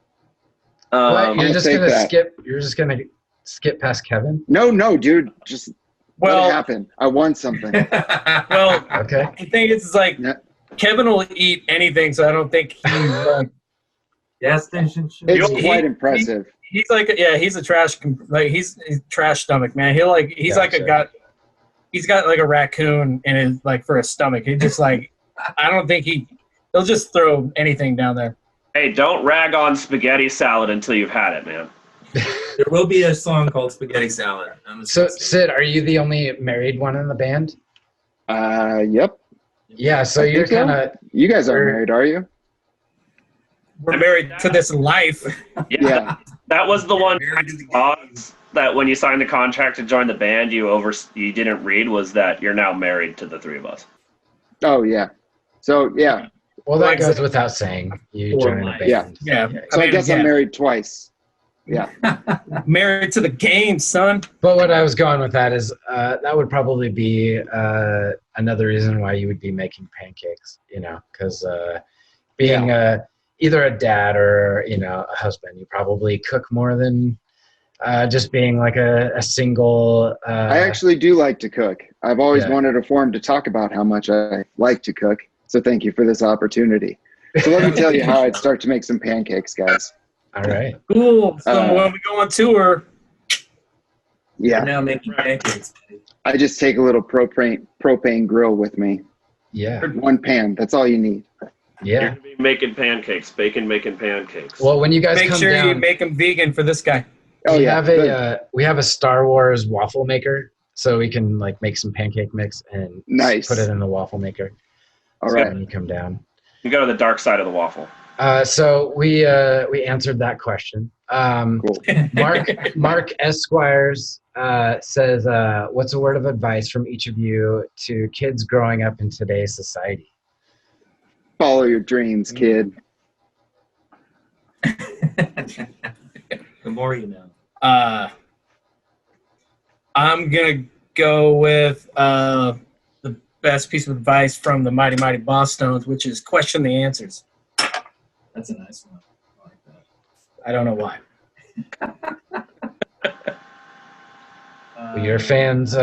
What? You're I'll just take gonna that. skip? You're just gonna skip past Kevin? No, dude. Just let it Well, happen. I won something. well, Okay. the thing is like Yeah. Kevin will eat anything, so I don't think he's like Gas station. It's He- quite impressive. he's like he's a trash he's trash stomach man. He's like a Gotcha. guy. He's got like a raccoon in his like for a stomach. He just like I don't think he'll just throw anything down there. Hey, don't rag on spaghetti salad until you've had it, man. There will be a song called Spaghetti Salad. I'm just So, gonna say Sid, are you the only married one in the band? Yep. Yeah, so I you're think so. kind of You guys aren't We're- married, are you? We're married to this life. Yeah. That was the one Married to the odds that when you signed the contract to join the band, you didn't read was that you're now married to the three of us. Oh, yeah. So, yeah. well, that Like- goes without saying. You Or join a life. band. Yeah. So I guess I'm married twice. Yeah. Married to the game, son. But what I was going with that is that would probably be another reason why you would be making pancakes, because being either a dad or, a husband, you probably cook more than just being like a single. I actually do like to cook. I've always Yeah. wanted a forum to talk about how much I like to cook. So thank you for this opportunity. So let me tell you how I'd start to make some pancakes, guys. All right. Cool. So when we go on tour, Yeah. We're now making pancakes. I just take a little propane grill with me. Yeah. One pan. That's all you need. You're Yeah. gonna be making pancakes, making pancakes. Well, when you guys make come sure down, you make them vegan for this guy. Oh, we yeah. have we have a Star Wars waffle maker, so we can like make some pancake mix and Nice. put it in the waffle maker. All So right. when you come down. You go to the dark side of the waffle. So we answered that question. Cool. Mark Esquires says, "What's a word of advice from each of you to kids growing up in today's society?" Follow your dreams, kid. The more you know. I'm gonna go with the best piece of advice from the Mighty Mighty Boss Stones, which is question the answers. That's a nice one. I like that. I don't know why. Your fans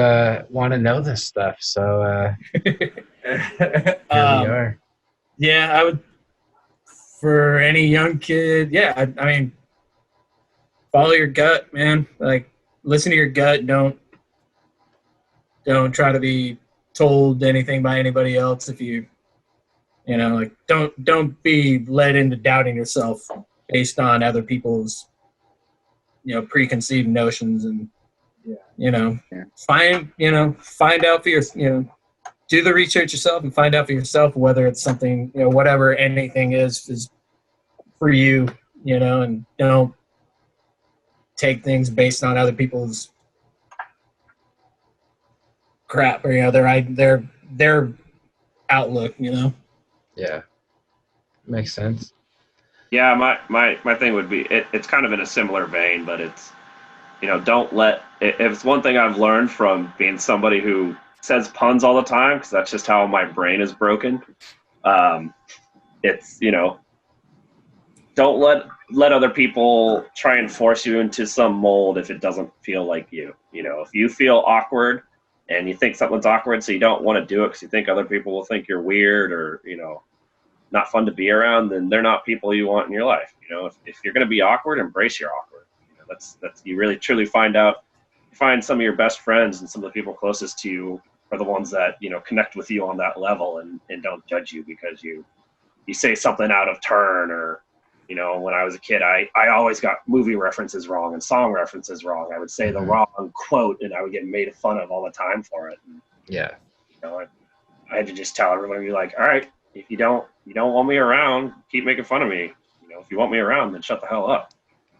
want to know this stuff, so here we are. Yeah, I would. For any young kid, yeah, I mean, follow your gut, man. Like, listen to your gut. Don't try to be told anything by anybody else. If you like, don't be led into doubting yourself based on other people's, preconceived notions and, Yeah. find out for your, do the research yourself and find out for yourself whether it's something, whatever anything is for you, and don't take things based on other people's crap or, their outlook, Yeah, makes sense. Yeah, my thing would be it's kind of in a similar vein, but it's don't let if it's one thing I've learned from being somebody who says puns all the time because that's just how my brain is broken. It's don't let other people try and force you into some mold if it doesn't feel like you. If you feel awkward and you think something's awkward, so you don't want to do it because you think other people will think you're weird or not fun to be around, then they're not people you want in your life. You know, if you're going to be awkward, embrace your awkward. You know, that's you really truly find some of your best friends and some of the people closest to you are the ones that, you know, connect with you on that level and don't judge you because you say something out of turn. Or, you know, when I was a kid, I always got movie references wrong and song references wrong. I would say the wrong quote and I would get made fun of all the time for it. And, Yeah. you know, I had to just tell everybody, like, all right, if you don't want me around, keep making fun of me. You know, if you want me around, then shut the hell up.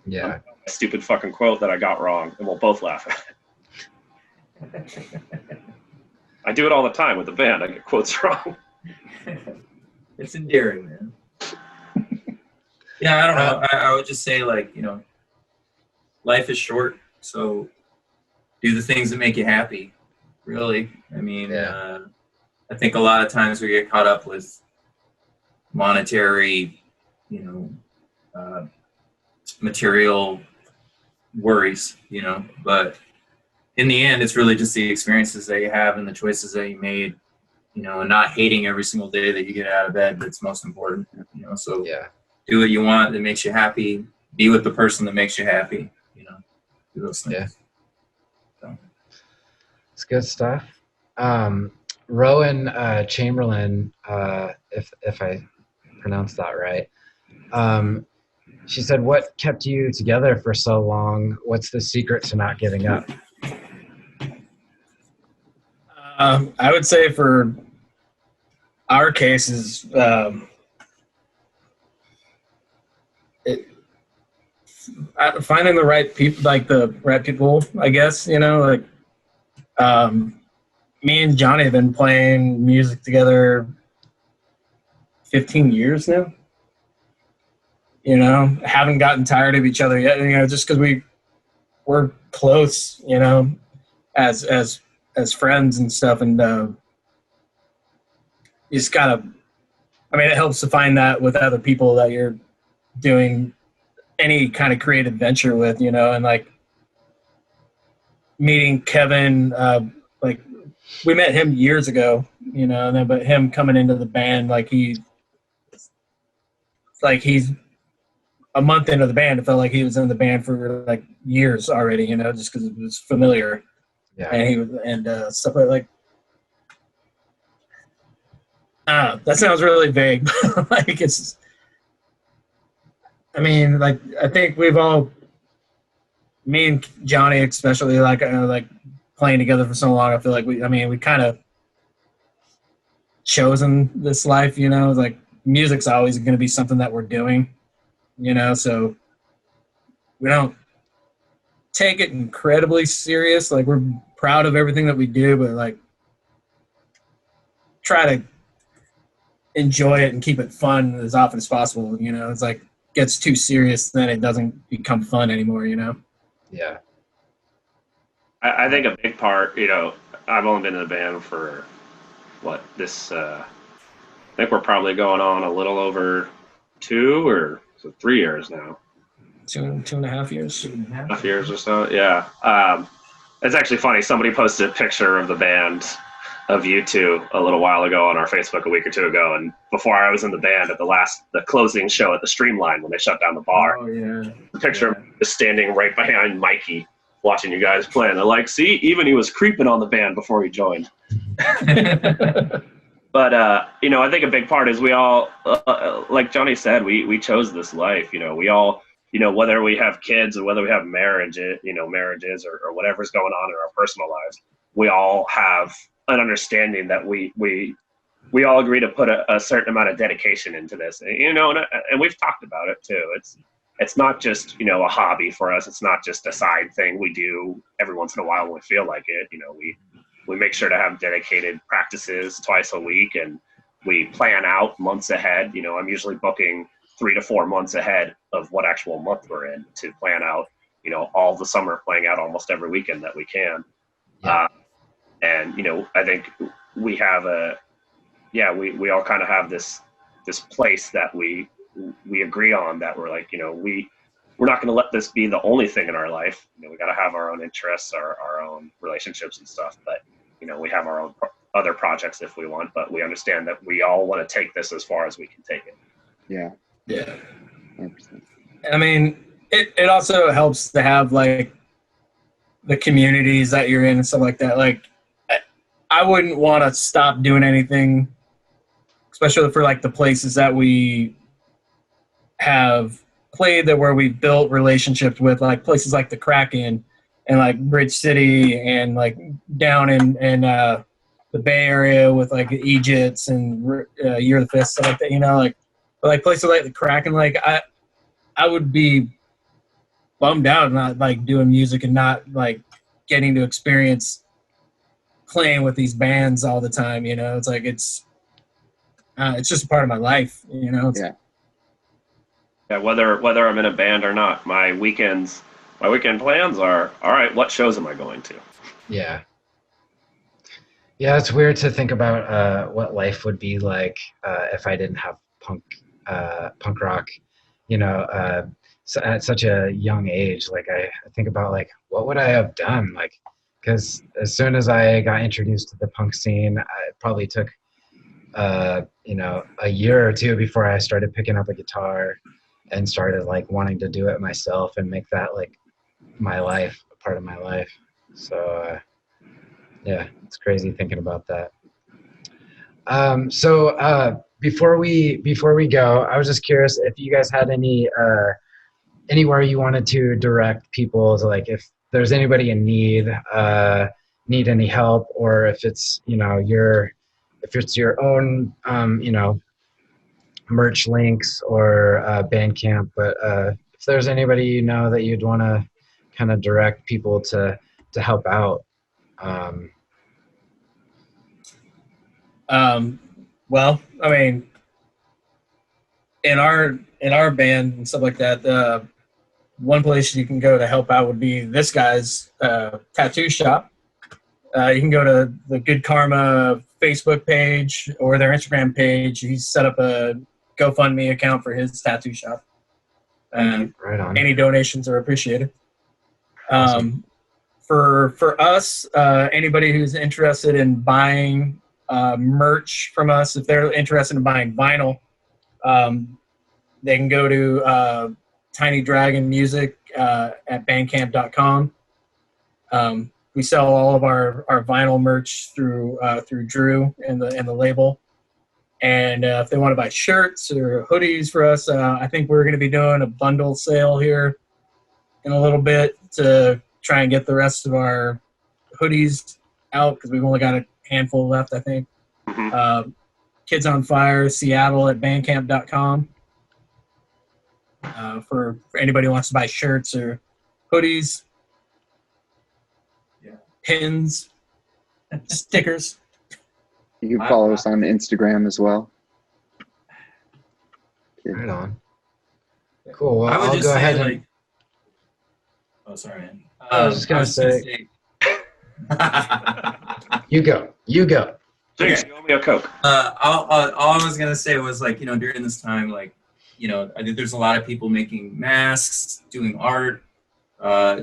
Yeah. A stupid fucking quote that I got wrong, and we'll both laugh at it. I do it all the time with the band. I get quotes wrong. It's endearing, man. Yeah, I don't know. I would just say, like, you know, life is short, so do the things that make you happy. Really, I mean, I think a lot of times we get caught up with monetary, you know, material worries, you know, but in the end, it's really just the experiences that you have and the choices that you made, you know, and not hating every single day that you get out of bed. That's most important, you know. So do what you want that makes you happy. Be with the person that makes you happy, you know. Do those things. Yeah. So. It's good stuff. Rowan Chamberlain, if I pronounced that right, she said, "What kept you together for so long? What's the secret to not giving up?" I would say for our cases, finding the right people, like the right people, I guess, you know, like me and Johnny have been playing music together 15 years now. You know, haven't gotten tired of each other yet, you know, just because we're close, you know, as friends and stuff. And you just gotta, I mean, it helps to find that with other people that you're doing any kind of creative venture with, you know. And like meeting Kevin, like we met him years ago, you know, and then but him coming into the band, he's a month into the band, it felt like he was in the band for like years already, you know, just because it was familiar. Yeah. And he was, and stuff like that sounds really vague. Like it's, I mean, like I think we've all, me and Johnny especially, like playing together for so long. I feel like we kind of chosen this life, you know. Like music's always going to be something that we're doing, you know. So we don't take it incredibly serious. Like we're proud of everything that we do, but like try to enjoy it and keep it fun as often as possible. You know, it's like gets too serious, then it doesn't become fun anymore. You know. Yeah. I think a big part, you know, I've only been in the band for I think we're probably going on a little over 2 or 3 years now. 2.5 years. 2.5 years or so, yeah. It's actually funny. Somebody posted a picture of the band of you two a little while ago on our Facebook a week or two ago, and before I was in the band at the closing show at the Streamline when they shut down the bar. Oh yeah. The picture of me just standing right behind Mikey, watching you guys play, and they're like, "See, even he was creeping on the band before he joined." But you know, I think a big part is we all, like Johnny said, we chose this life. You know, we all, you know, whether we have kids or whether we have marriages or whatever's going on in our personal lives, we all have an understanding that we all agree to put a certain amount of dedication into this. You know, and we've talked about it too. It's not just, you know, a hobby for us. It's not just a side thing we do every once in a while when we feel like it. You know, we make sure to have dedicated practices twice a week, and we plan out months ahead. You know, I'm usually booking 3 to 4 months ahead of what actual month we're in to plan out, you know, all the summer, playing out almost every weekend that we can. Yeah. And, you know, I think we have we all kind of have this place that we agree on, that we're like, you know, we're not going to let this be the only thing in our life. You know, we got to have our own interests, our own relationships and stuff. But, you know, we have our other projects if we want, but we understand that we all want to take this as far as we can take it. Yeah. Yeah. 100%. I mean, it also helps to have like the communities that you're in and stuff like that. Like, I wouldn't want to stop doing anything, especially for like the places that we have played that where we built relationships with, like places like the Kraken and like Bridge City and like down in the Bay Area with like the Egypts and Year of the Fist, stuff like that. You know, like places like the Kraken. Like I would be bummed out not like doing music and not like getting to experience playing with these bands all the time. You know, it's like it's just a part of my life. You know. Yeah, whether I'm in a band or not, my weekend plans are, all right, what shows am I going to? Yeah. Yeah, it's weird to think about what life would be like if I didn't have punk rock, you know, so at such a young age. Like I think about like, what would I have done? Like, because as soon as I got introduced to the punk scene, it probably took, you know, a year or two before I started picking up a guitar and started like wanting to do it myself and make that like my life, a part of my life. So yeah, it's crazy thinking about that. So before we go, I was just curious if you guys had any anywhere you wanted to direct people to, like if there's anybody in need any help, or if it's, you know, if it's your own you know, merch links or Bandcamp, but if there's anybody you know that you'd want to kind of direct people to help out. Well, I mean, in our band and stuff like that, one place you can go to help out would be this guy's tattoo shop. You can go to the Good Karma Facebook page or their Instagram page. He's set up a GoFundMe account for his tattoo shop. Right on. Any donations are appreciated. Awesome. For us, anybody who's interested in buying merch from us, if they're interested in buying vinyl, they can go to Tiny Dragon Music at bandcamp.com. We sell all of our vinyl merch through Drew and the label. And if they want to buy shirts or hoodies for us, I think we're going to be doing a bundle sale here in a little bit to try and get the rest of our hoodies out, because we've only got a handful left, I think. Kids on Fire Seattle at bandcamp.com. For anybody who wants to buy shirts or hoodies, pins, stickers. You can follow us on Instagram as well. Right on. Cool. Well, I would I'll just go say, ahead like, and. oh, sorry, man. I was just gonna say. You go. Jinx, you owe me a Coke. All I was gonna say was, like, you know, during this time, like, you know, I think there's a lot of people making masks, doing art,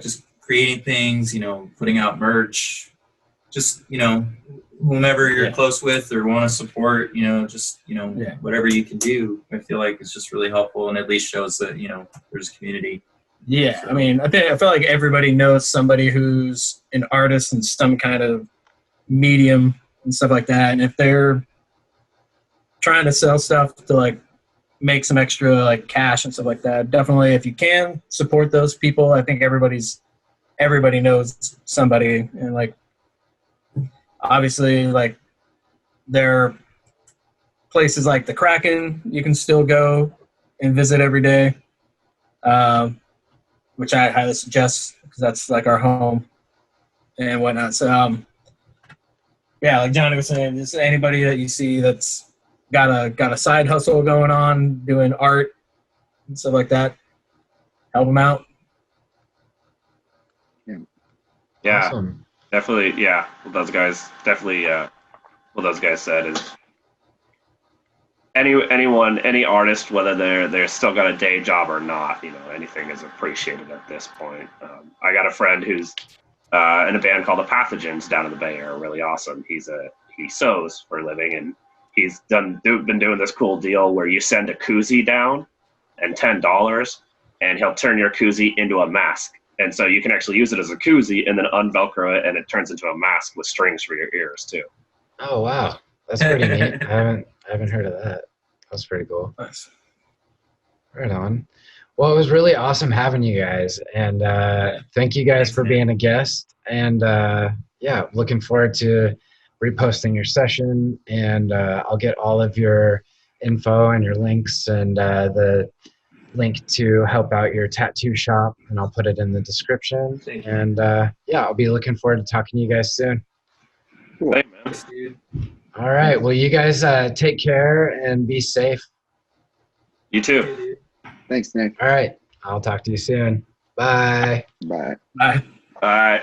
just creating things, you know, putting out merch, just, you know, whomever you're close with or want to support, you know, just, you know, whatever you can do. I feel like it's just really helpful, and at least shows that, you know, there's a community. Yeah, I mean, I feel like everybody knows somebody who's an artist in some kind of medium and stuff like that. And if they're trying to sell stuff to like make some extra like cash and stuff like that, definitely, if you can support those people, I think everybody knows somebody. And like, obviously, like, there are places like the Kraken you can still go and visit every day, which I highly suggest, because that's like our home and whatnot. So, yeah, like Johnny was saying, just anybody that you see that's got a side hustle going on, doing art and stuff like that, help them out. Yeah, Awesome. definitely. Yeah, what those guys said is any artist, whether they're still got a day job or not, you know, anything is appreciated at this point. I got a friend who's in a band called the Pathogens down in the Bay Area, really awesome. He's he sews for a living, and he's been doing this cool deal where you send a koozie down and $10, and he'll turn your koozie into a mask. And so you can actually use it as a koozie and then unvelcro it, and it turns into a mask with strings for your ears too. Oh wow, that's pretty neat. I haven't heard of that. That's pretty cool. Nice. Right on. Well, it was really awesome having you guys, and thank you guys for being a guest. And yeah, looking forward to reposting your session, and I'll get all of your info and your links and the link to help out your tattoo shop, and I'll put it in the description. Thank you. And yeah, I'll be looking forward to talking to you guys soon. Cool. Hey, man. Thanks, dude. All right. Well, you guys take care and be safe. You too. Hey, dude. Thanks, Nick. All right. I'll talk to you soon. Bye. Bye. Bye. All right.